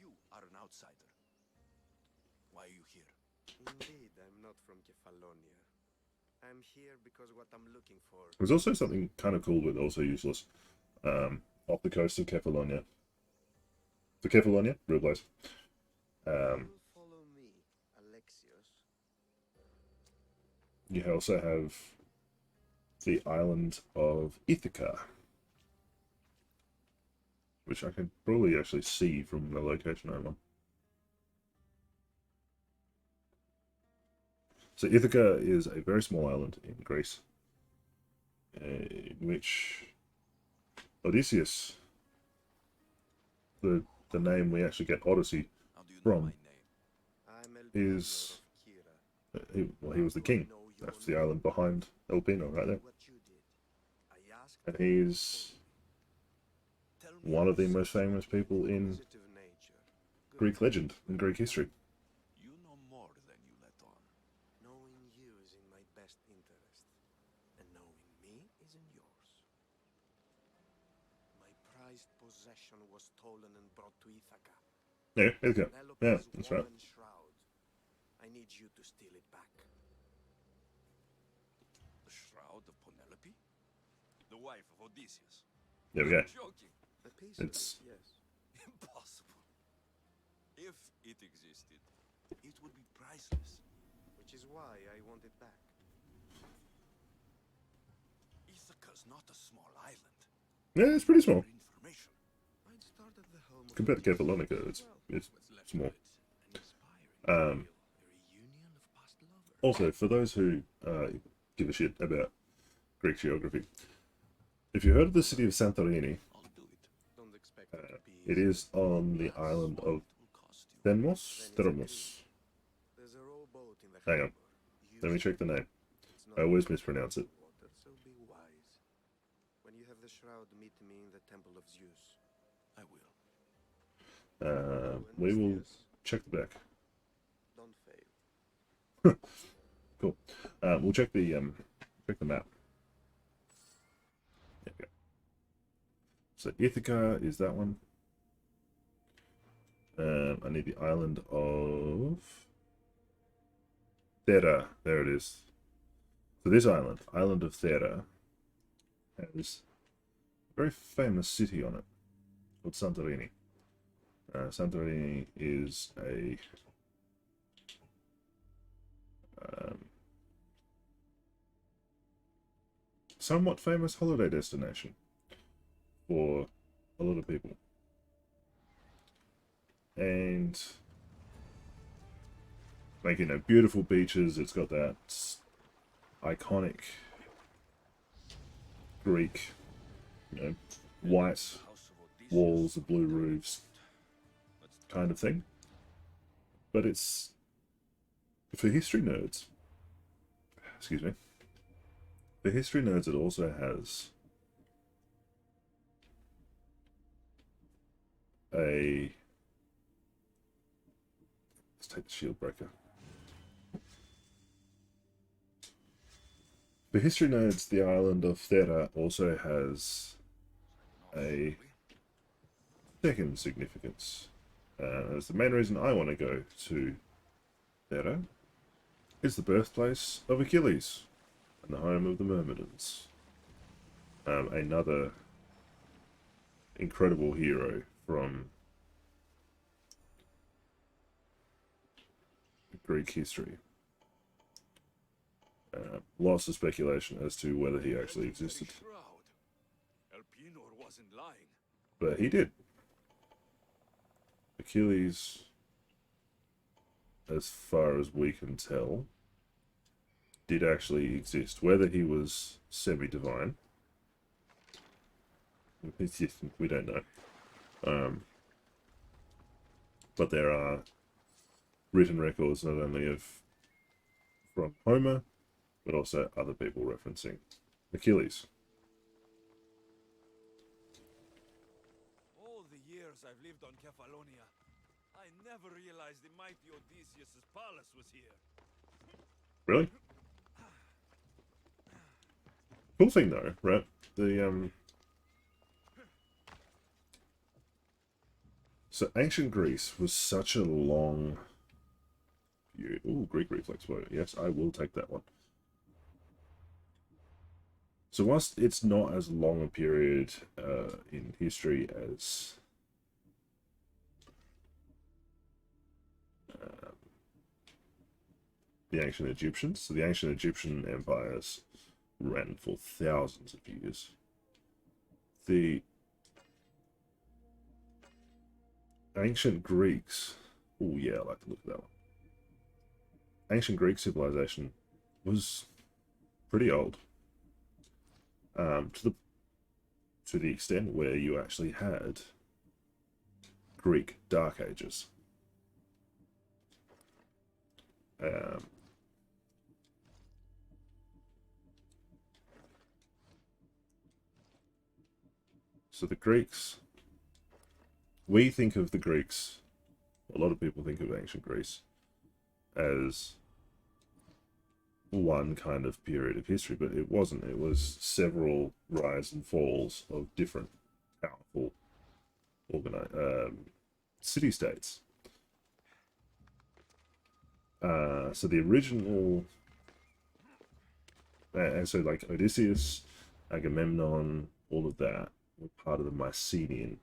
You are an outsider. Why are you here? Indeed, I'm not from Kefalonia. I'm here because what I'm looking for. There's also something kind of cool but also useless off the coast of Kefalonia. For Kefalonia, real place. Follow me, Alexios. You also have the island of Ithaca, which I can probably actually see from the location I'm on. So Ithaca is a very small island in Greece, in which Odysseus, the name we actually get Odyssey How do you know from, my name? I'm El is Pinor of Kira. he was the king. That's the island behind El Pino right there, What you did. I asked and he's Tell me one of the most famous people in positive nature. Good. Greek legend and Greek history. You know more than you let on. Knowing you is in my best interest, and knowing me is in yours. My prized possession was stolen and brought to Ithaca. Yeah, Ithaca. Yeah, Penelope's that's right. woman's shroud. I need you to steal it back. The shroud of Penelope? The wife of Odysseus. There we go. You're joking. A piece of It's- it, yes. Impossible. If it existed, it would be priceless. Which is why I want it back. Ithaca's not a small island. Yeah, it's pretty small For information. I'd start at the home of compared to Odysseus. Kefalonica. It's What's left small. of it? An inspiring tale. A reunion of past lovers. Also, for those who give a shit about Greek geography, if you heard of the city of Santorini, I'll do it. Don't expect it to be it easy. is on the island of What it will cost you. Themos. There's a rowboat in the Hang on. harbor. Let me Use check the name. It's I not always mispronounce it. water, so be wise. When you have the shroud, meet me in the temple of Zeus. I will. We will Zeus, check the back. don't fail. Cool. We'll check the map. There we go. So Ithaca is that one. I need the island of Thera. There it is. So this island of Thera, has a very famous city on it called Santorini. Santorini is a somewhat famous holiday destination for a lot of people. And like, you know, beautiful beaches. It's got that iconic Greek, you know, white House of Odysseus. walls, the blue roofs Let's kind of thing. But it's for history nerds. Excuse me. For history nerds, it also has a. Let's take the shield breaker. For history nerds, the island of Thera also has a second significance. That's the main reason I want to go to Thera. It's the birthplace of Achilles and the home of the Myrmidons. Another incredible hero from Greek history. Lots of speculation as to whether he actually existed, Elpinor wasn't lying. but he did. Achilles, as far as we can tell, did actually exist. Whether he was semi-divine, we don't know. But there are written records not only of from Homer, but also other people referencing Achilles. All the years I've lived on Kefalonia, I never realized the mighty Odysseus' palace was here. Really? Cool thing though, right? The So ancient Greece was such a long period. Ooh, Greek reflex blow. Yes, I will take that one. So whilst it's not as long a period in history as the ancient Egyptians, so the ancient Egyptian empires ran for thousands of years. The ancient Greeks, oh yeah, I like to look at that one. Ancient Greek civilization was pretty old. To the extent where you actually had Greek Dark Ages. So the Greeks, we think of the Greeks, a lot of people think of ancient Greece as one kind of period of history, but it wasn't. It was several rise and falls of different powerful city-states. So the original, and so like Odysseus, Agamemnon, all of that were part of the Mycenaean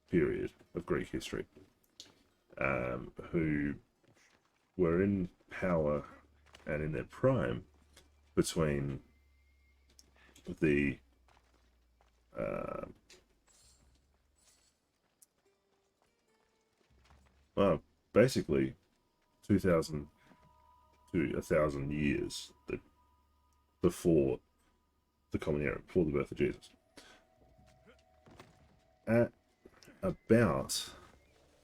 period of Greek history, who were in power and in their prime between the well, basically 2,000 to 1,000 years before the Common Era, before the birth of Jesus. At about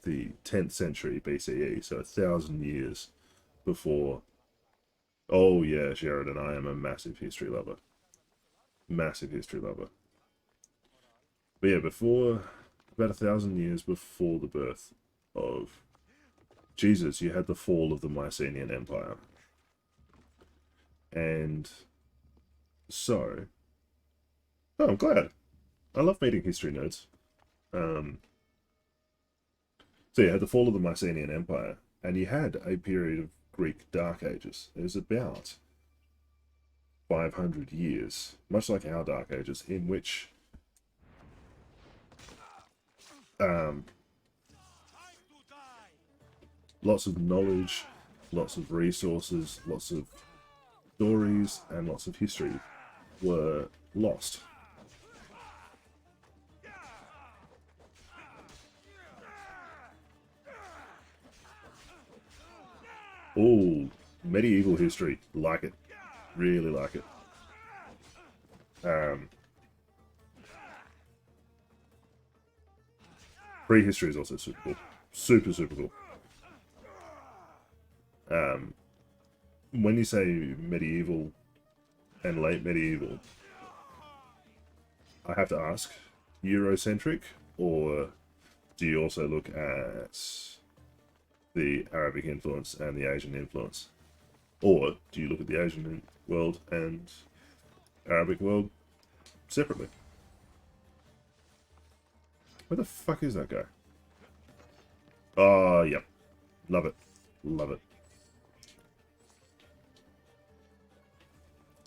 the 10th century BCE, so 1,000 years before. Oh yeah, Sheridan, I am a massive history lover. Massive history lover. But yeah, about 1,000 years before the birth of Jesus, you had the fall of the Mycenaean Empire. And so, oh, I'm glad. I love meeting history nerds. So you had the fall of the Mycenaean Empire, and you had a period of Greek Dark Ages. It was about 500 years, much like our Dark Ages, in which lots of knowledge, lots of resources, lots of stories, and lots of history were lost. Oh, medieval history. Like it. Really like it. Prehistory is also super cool. Super, super cool. When you say medieval and late medieval, I have to ask, Eurocentric, or do you also look at the Arabic influence and the Asian influence? Or do you look at the Asian world and Arabic world separately? Where the fuck is that guy? Oh, yep. Love it. Love it.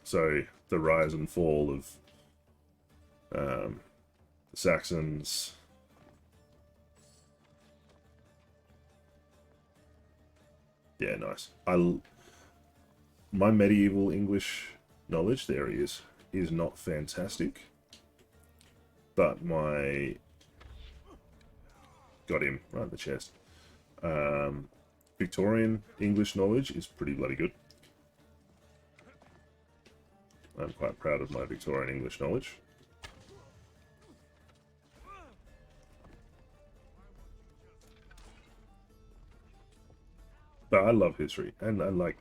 So, the rise and fall of the Saxons, Yeah, nice. My medieval English knowledge, there he is not fantastic. But my... Got him right in the chest. Victorian English knowledge is pretty bloody good. I'm quite proud of my Victorian English knowledge. But I love history, and like...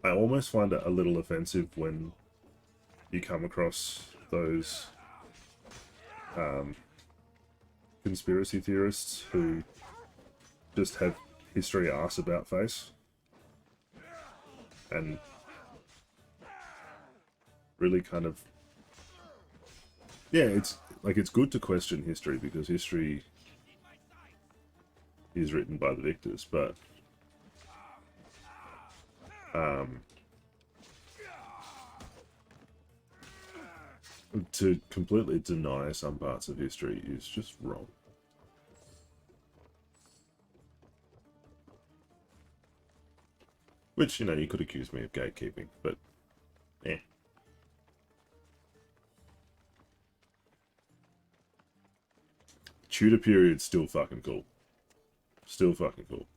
I almost find it a little offensive when you come across those conspiracy theorists who just have history arse about face and really kind of, yeah, it's like, it's good to question history because history is written by the victors, but to completely deny some parts of history is just wrong. Which, you know, you could accuse me of gatekeeping, but eh. Tudor period's still fucking cool. Still fucking cool.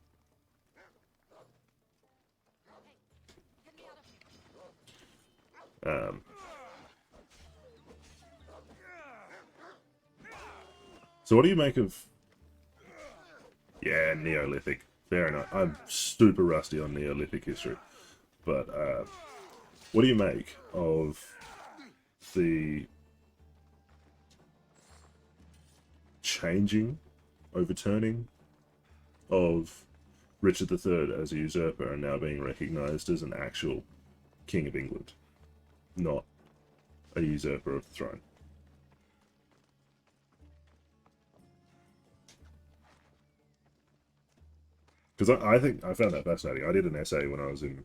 So what do you make of... Yeah, Neolithic. Fair enough. I'm super rusty on Neolithic history. But what do you make of the changing, overturning of Richard III as a usurper and now being recognised as an actual King of England, not a usurper of the throne? Because I think I found that fascinating. I did an essay when I was in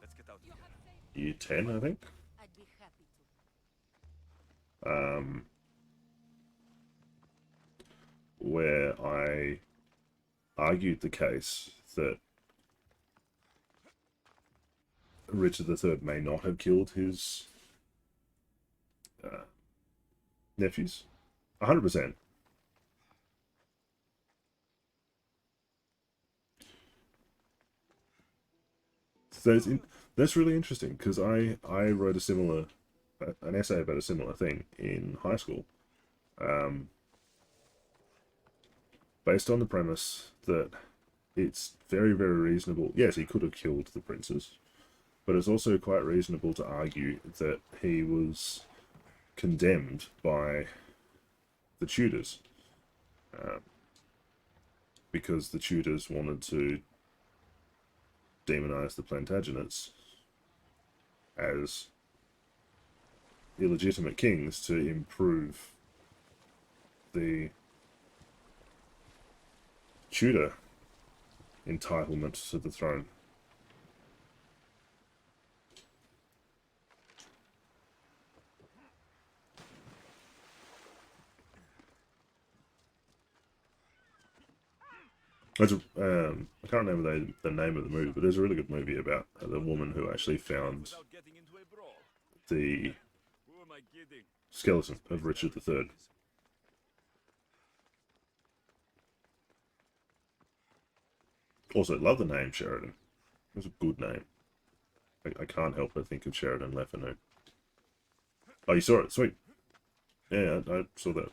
Let's get out of here. year 10, I think. I'd be happy to. Where I argued the case that Richard III may not have killed his nephews. 100%. So that's really interesting because I wrote an essay about a similar thing in high school, based on the premise that it's very, very reasonable. Yes, he could have killed the princes, but it's also quite reasonable to argue that he was condemned by the Tudors, because the Tudors wanted to demonize the Plantagenets as illegitimate kings to improve the Tudor entitlement to the throne. I can't remember the name of the movie, but there's a really good movie about the woman who actually found Without getting into a brawl. the Who am I kidding? skeleton of Richard III. Also, love the name Sheridan. It was a good name. I can't help but think of Sheridan Le Fanu. Oh, you saw it? Sweet. Yeah, I saw that.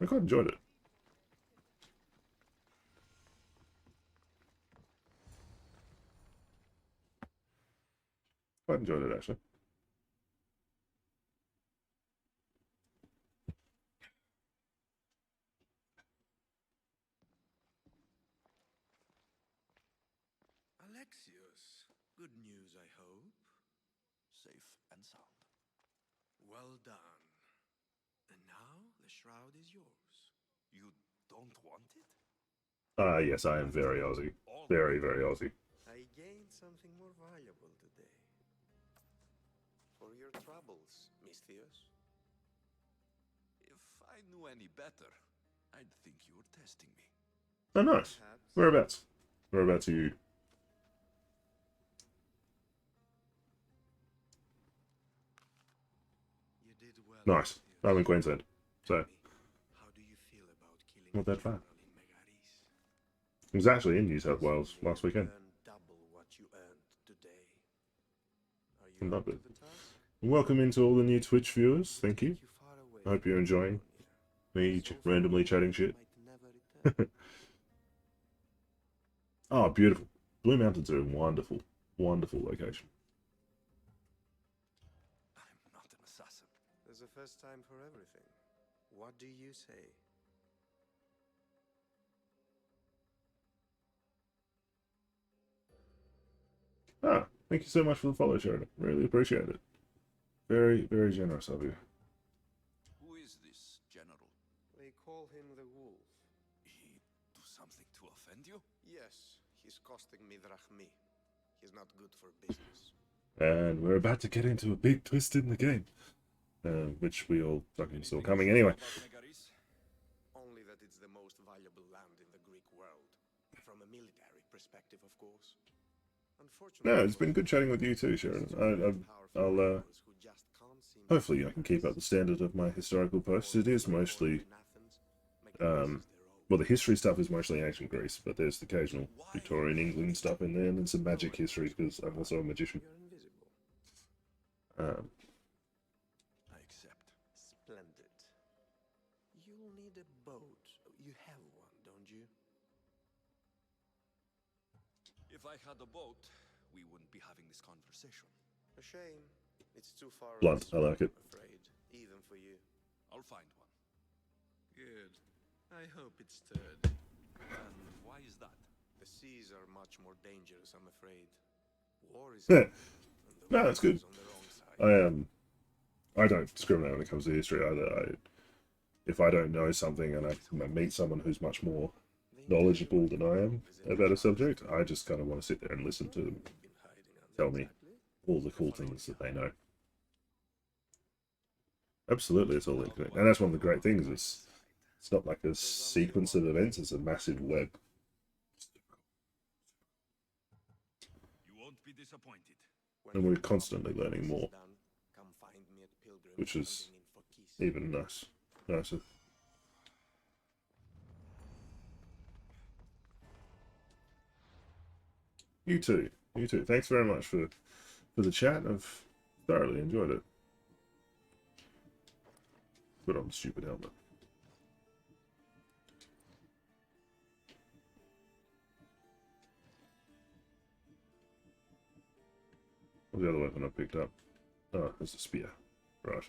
I quite enjoyed it. Quite enjoyed it, actually. Alexios, good news, I hope. Safe and sound. Well done. And now the shroud is yours. You don't want it? Yes, I am very Aussie. All Very, very Aussie. I gained something more valuable today. For your troubles, Misthios. If I I knew any better, I'd think you were testing me. Oh, nice. Whereabouts? Whereabouts are you? You did well. Nice. I'm in Queensland. So, How do you feel about killing not that far. general in Megaris? I was actually in New South Wales last weekend. Earn double what you earned today. Are I'm you not up to good. the task? Welcome into all the new Twitch viewers. Thank you. Take you far away I hope from you're enjoying California. me So randomly far, chatting you shit. might never return. Oh, beautiful. Blue Mountains are a wonderful, wonderful location. I'm not an assassin. There's a first time for everything. What do you say? Ah, thank you so much for the follow, Sheridan. Really appreciate it. Very, very generous of you. Who is this general? They call him the Wolf. He do something to offend you? Yes, he's costing me drachmi. He's not good for business. And we're about to get into a big twist in the game. Which we all fucking saw Anything coming you anyway. know about Megaris? Only that it's the most valuable land in the Greek world. From a military perspective, of course. Unfortunately, No, it's been good chatting with you too, Sheridan. I'll hopefully I can keep up the standard of my historical posts. It is mostly, well, the history stuff is mostly ancient Greece, but there's the occasional Victorian England stuff in there, and then some magic history because I'm also a magician. You're invisible. I accept. Splendid. You'll need a boat. You have one, don't you? If I had a boat, we wouldn't be having this conversation. A shame. It's too far. Blunt, I elsewhere, like it. I'm afraid, even for you. I'll find one. Good. I hope it's sturdy. And why is that? The seas are much more dangerous, I'm afraid. War is Yeah. and the No, that's good. warriors on the wrong side. I don't discriminate when it comes to history either. If I don't know something and I meet someone who's much more knowledgeable than I am about a subject, I just kind of want to sit there and listen to them tell me all the cool things that they know. Absolutely, it's all interconnected. And that's one of the great things. It's not like a sequence of events, it's a massive web. You won't be disappointed. And we're constantly learning more, which is even nicer. You too. Thanks very much for the chat. I've thoroughly enjoyed it. Put on the stupid helmet. What's the other weapon I picked up? Oh, it's a spear. Right.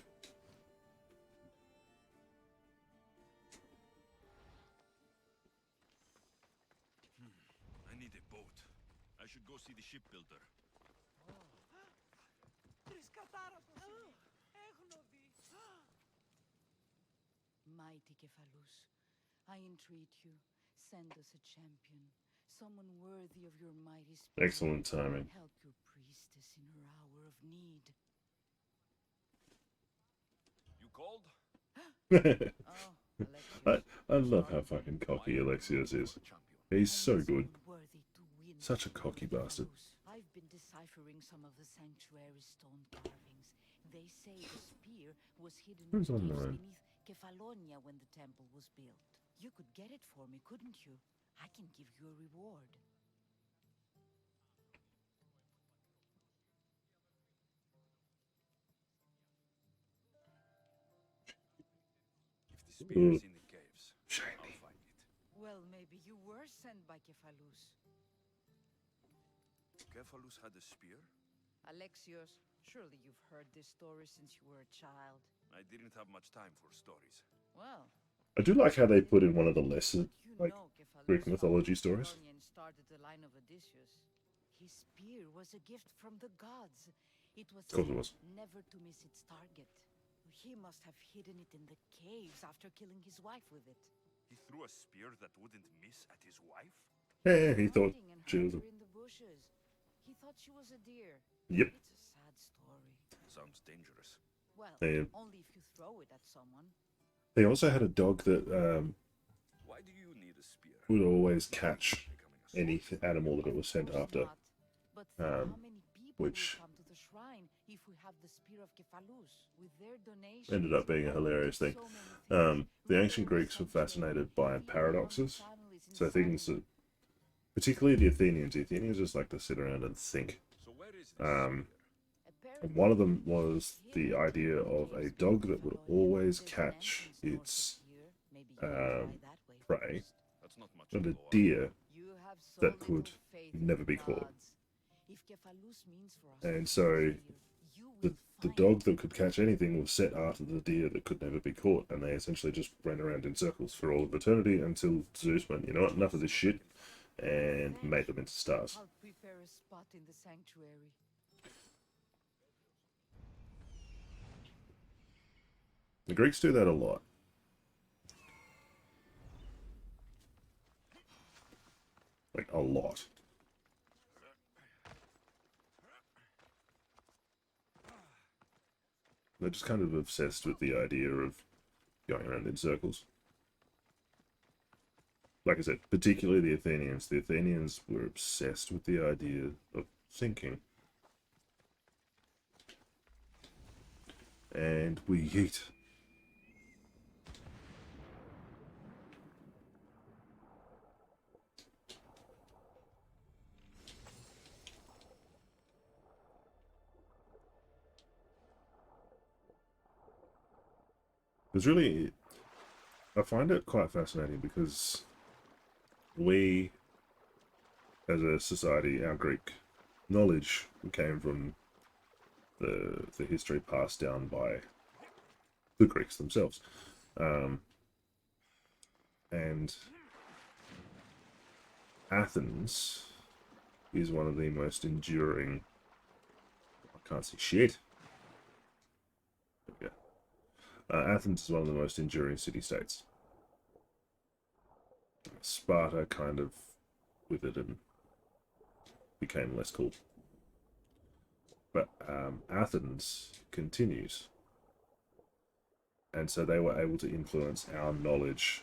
I need a boat. I should go see the shipbuilder. Mighty Cephalus, I entreat you, send us a champion, someone worthy of your mighty spirit. Excellent timing. Help your priestess in her hour of need. You called? Oh, Alexios. I love how fucking cocky Alexios is. He's so good. Such a cocky bastard. I've been deciphering some of the sanctuary's stone carvings. They say the spear was hidden Who's in online? caves beneath Kefalonia when the temple was built. You could get it for me, couldn't you? I can give you a reward. If the spear is in the caves, Shiny. I'll find it. Well, maybe you were sent by Cephalus. Cephalus had a spear? Alexios, surely you've heard this story since you were a child. I didn't have much time for stories. Well, I do like how they put in one of the lesser, you like, know Cephalus Greek mythology founded stories. Kefalonia and started the line of Odysseus. His spear was a gift from the gods. It was Of course it was. never to miss its target. He must have hidden it in the caves after killing his wife with it. He threw a spear that wouldn't miss at his wife? Yeah, he thought Hiding and she was. hurt her in the bushes. He thought she was a deer. Yep. It's a sad story. Sounds dangerous. Well, Yeah. only if you throw it at someone. They also had a dog that Why do you need a spear? would always catch Becoming a any soldier? animal that it was sent after, Not. But think how um, many people which will come to the shrine if we have the spear of Kephalus. With their donations, ended up being a I can hilarious do thing. so many things. The ancient Repair the Greeks were fascinated by sanctuary, heal the hungry paradoxes, families in so things Saturday. that, particularly the Athenians. The Athenians just like to sit around and think. So where is this Um, spear? and one of them was the idea of a dog that would always There's an catch entrance north of its here. Maybe you can try um, that way prey, first. That's not much and of a go up. deer You have so that little could faith in never the be caught. gods. If Kephalus means for us And to so fight here, you the will the find dog that could catch anything was set after the deer that could never be caught, and they essentially just ran around in circles for all of eternity until Zeus went, you know what, enough of this shit, and made them into stars. I'll prepare a spot in the sanctuary. The Greeks do that a lot. Like, a lot. They're just kind of obsessed with the idea of going around in circles. Like I said, particularly the Athenians. The Athenians were obsessed with the idea of thinking. And we yeet. It's really, I find it quite fascinating because we, as a society, our Greek knowledge came from the history passed down by the Greeks themselves. And Athens is one of the most enduring. I can't see shit. There we go. Athens is one of the most enduring city-states. Sparta kind of withered and became less cool. But Athens continues. And so they were able to influence our knowledge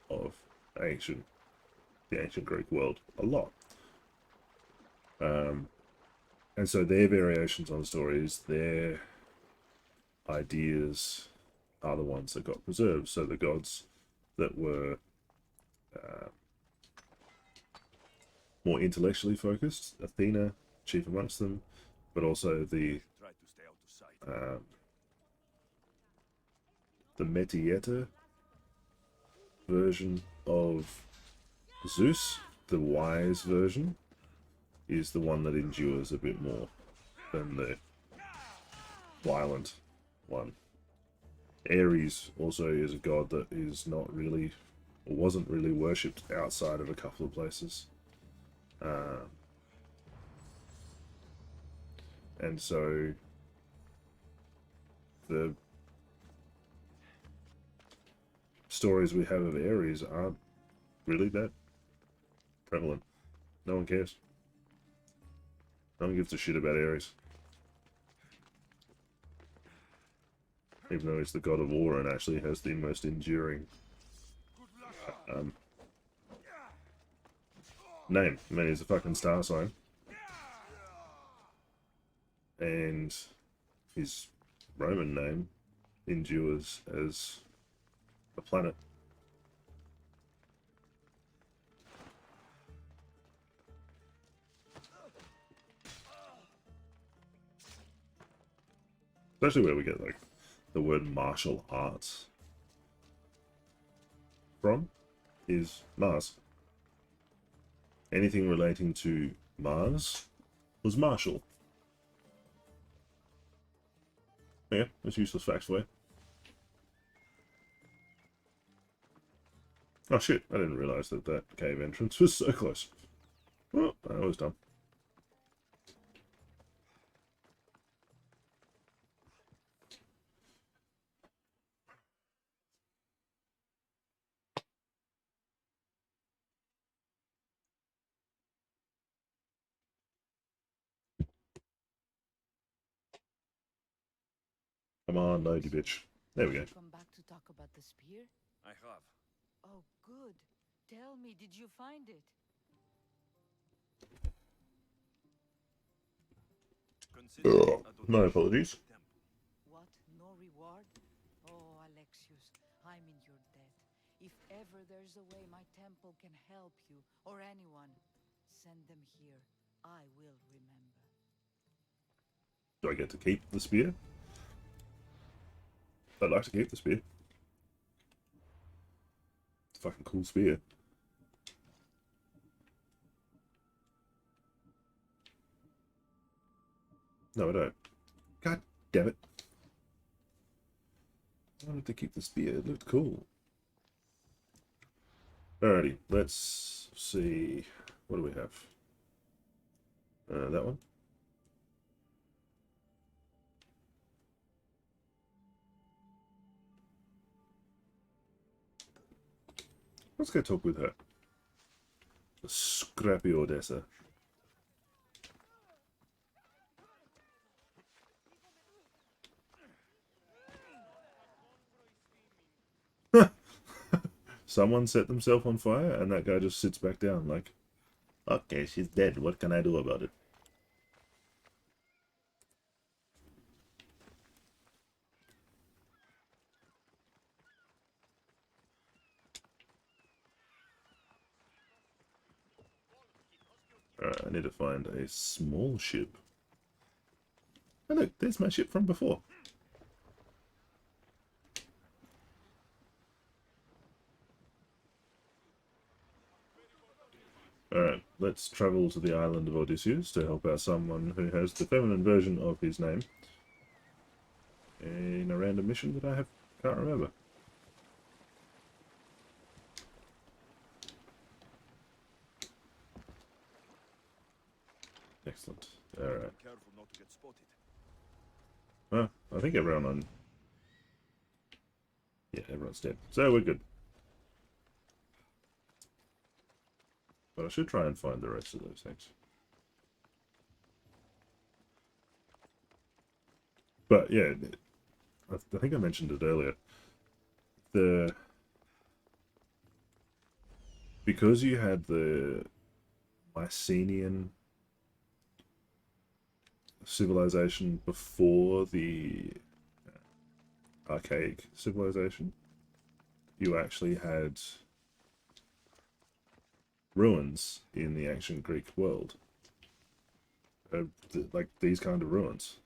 of the ancient Greek world a lot. And so their variations on stories, their ideas are the ones that got preserved. So the gods that were more intellectually focused, Athena, chief amongst them, but also the Try to stay out of sight. the Metieta version of Zeus, the wise version, is the one that endures a bit more than the violent one. Ares also is a god that is not really, or wasn't really worshipped outside of a couple of places. And so the stories we have of Ares aren't really that prevalent. No one cares. No one gives a shit about Ares. Even though he's the god of war and actually has the most enduring name. I mean, he's a fucking star sign. And his Roman name endures as a planet. Especially where we get like the word martial arts from is Mars. Anything relating to Mars was martial. Yeah, that's useless facts for you. Oh shit, I didn't realise that that cave entrance was so close. Well, I was dumb. Come on, load you bitch. There we go. Come back to talk about the spear? I have. Oh, good. Tell me, did you find it? Consider it a My donation apologies. to the temple. What? No reward? Oh, Alexius, I'm in your debt. If ever there's a way my temple can help you, or anyone, send them here. I will remember. Do I get to keep the spear? I'd like to keep the spear. It's a fucking cool spear. No, I don't. God damn it. I wanted to keep the spear. It looked cool. Alrighty, let's see. What do we have? That one. Let's go talk with her. The scrappy Odessa. Someone set themselves on fire and that guy just sits back down like, okay, she's dead. What can I do about it? Alright, I need to find a small ship. Oh look, there's my ship from before. Alright, let's travel to the island of Odysseus to help out someone who has the feminine version of his name in a random mission that I can't remember. Excellent. Alright. Careful not to get spotted. Well, I think everyone on... Yeah, everyone's dead. So we're good. But I should try and find the rest of those things. But yeah, I think I mentioned it earlier. Because you had the Mycenaean civilization before the archaic civilization, you actually had ruins in the ancient Greek world. Like these kind of ruins.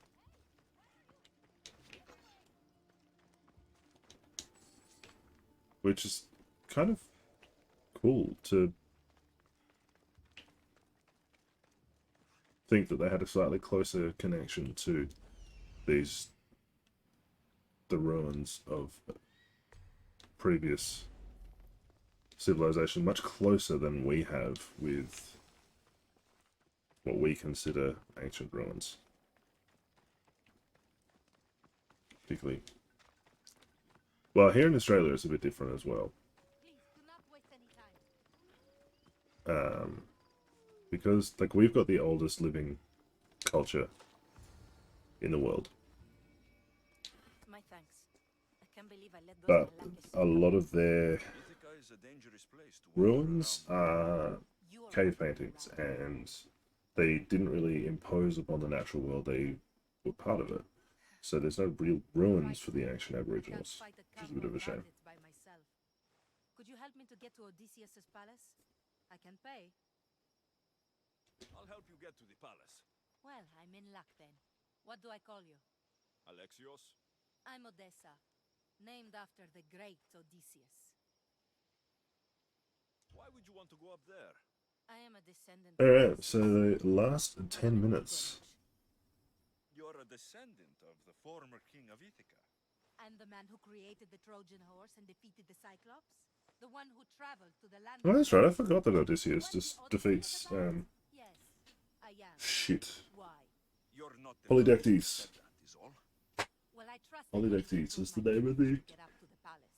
Which is kind of cool to think that they had a slightly closer connection to the ruins of previous civilization, much closer than we have with what we consider ancient ruins. Particularly, well, here in Australia it's a bit different as well. Please, do not waste any time. Because like we've got the oldest living culture in the world, My thanks. I can't believe I let but those a lot of their Ithaca is a dangerous place to wander ruins around. are cave paintings, and they didn't really impose upon the natural world. They were part of it. So there's no real ruins for the ancient Aboriginals, which is a bit of a shame. By myself. Could you help me to get to Odysseus' palace? I can pay. I'll help you get to the palace. Well, I'm in luck then. What do I call you? Alexios? I'm Odessa, named after the great Odysseus. Why would you want to go up there? I am a descendant of Alright, Odysseus. so the last 10 minutes. You're a descendant of the former king of Ithaca. I'm the man who created the Trojan horse and defeated the Cyclops. The one who traveled to the land. Oh, that's right, I forgot that Odysseus just defeats, Yes, I am. shit. Why? You're not the Polydectes. that is all. Well, I trust Polydectes is the name of the get up to the palace.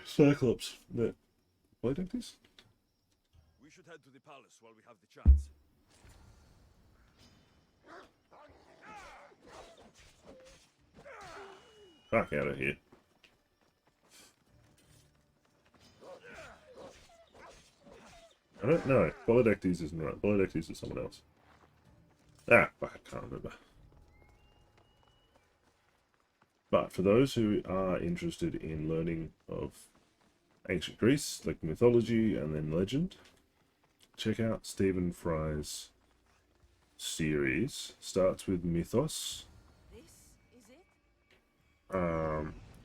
Cyclops. No. Polydectes? We should head to the palace while we have the chance. Fuck out of here. I don't know. Polydectes isn't right. Polydectes is someone else. Ah, fuck, I can't remember. But for those who are interested in learning of ancient Greece, like mythology and then legend, check out Stephen Fry's series. Starts with Mythos, This is it?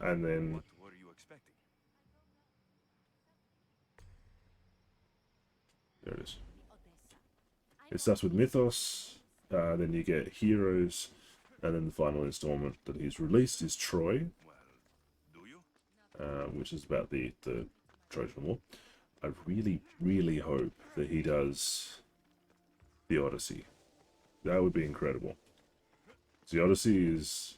and then What were you expecting? there it is. Odessa. It starts with Mythos, then you get Heroes, and then the final installment that he's released is Troy, Well, do you? which is about the Trojan War. I really, really hope that he does the Odyssey. That would be incredible. The Odyssey is...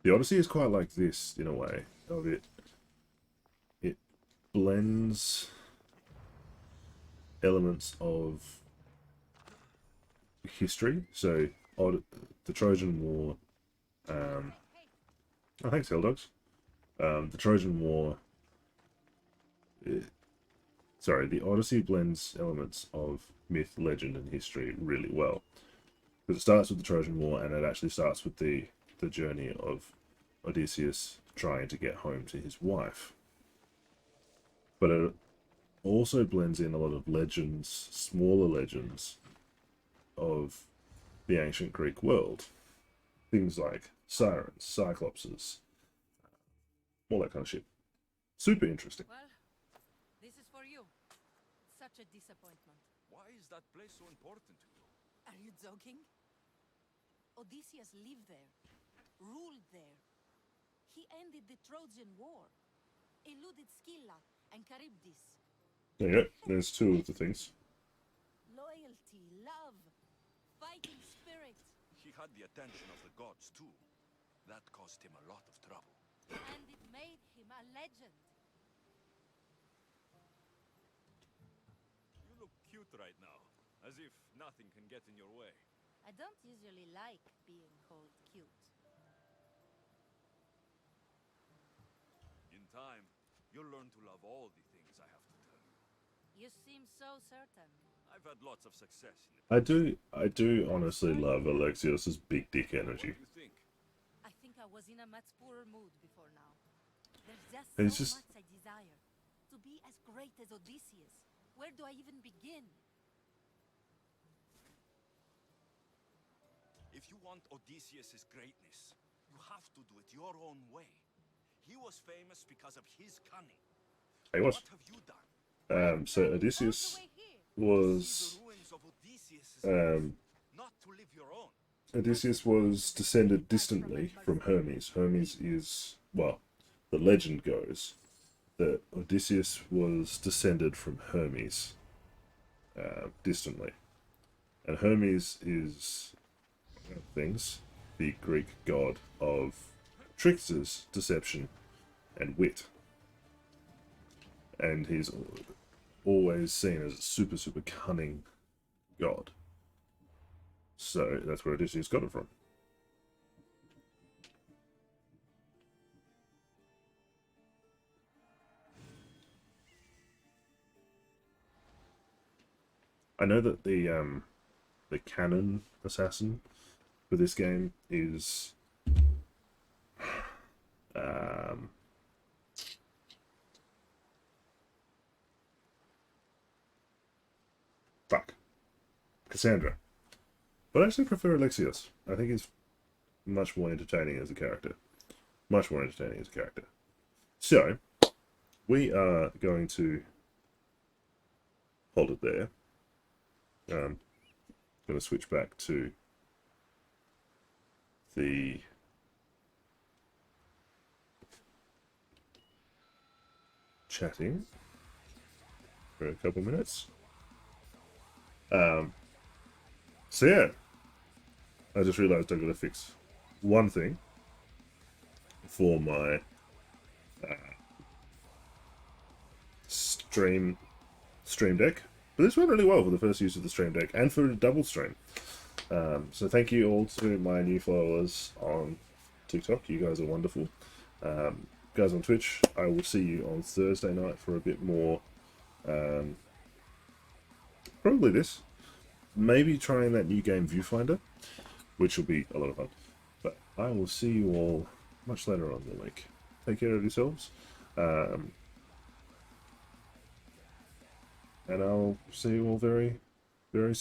The Odyssey is quite like this, in a way, of it. It blends elements of history. So, the Trojan War... oh, thanks, Hell Dogs. The Trojan War... sorry, the Odyssey blends elements of myth, legend, and history really well. Because it starts with the Trojan War, and it actually starts with the journey of Odysseus trying to get home to his wife. But it also blends in a lot of legends, smaller legends, of the ancient Greek world. Things like sirens, cyclopses, all that kind of shit. Super interesting. Well, this is for you. Such a disappointment. Why is that place so important to you? Are you joking? Odysseus lived there, ruled there. He ended the Trojan War, eluded Scylla and Charybdis. There you go. There's two of the things. Loyalty, love, fighting spirit. He had the attention of the gods too. That caused him a lot of trouble. And it made him a legend. You look cute right now, as if nothing can get in your way. I don't usually like being called cute. In time, you'll learn to love all the things I have to tell you. You seem so certain. I've had lots of success in it. I do honestly love Alexios's big dick What energy. do you think? I think I was in a much poorer mood before now. There's just And so it's just- much I desire. To be as great as Odysseus. Where do I even begin? If you want Odysseus' greatness, you have to do it your own way. He was famous because of his cunning. He was. What have you done? So Odysseus All the way here. was See the ruins of Odysseus' not to live your own. Odysseus was descended distantly from Hermes. Hermes is, well, the legend goes that Odysseus was descended from Hermes distantly. And Hermes is, things, the Greek god of tricksters, deception, and wit. And he's always seen as a super, super cunning god. So that's where Odysseus got it from. I know that the canon assassin for this game is fuck, Cassandra. But I actually prefer Alexios. I think he's much more entertaining as a character. Much more entertaining as a character. So, we are going to hold it there. Going to switch back to the chatting for a couple minutes. So yeah, I just realized I've got to fix one thing for my Stream Deck. But this went really well for the first use of the Stream Deck and for a double stream. So thank you all to my new followers on TikTok. You guys are wonderful. Guys on Twitch, I will see you on Thursday night for a bit more. Probably this. Maybe trying that new game Viewfinder, which will be a lot of fun. But I will see you all much later on the week. Take care of yourselves. And I'll see you all very, very soon.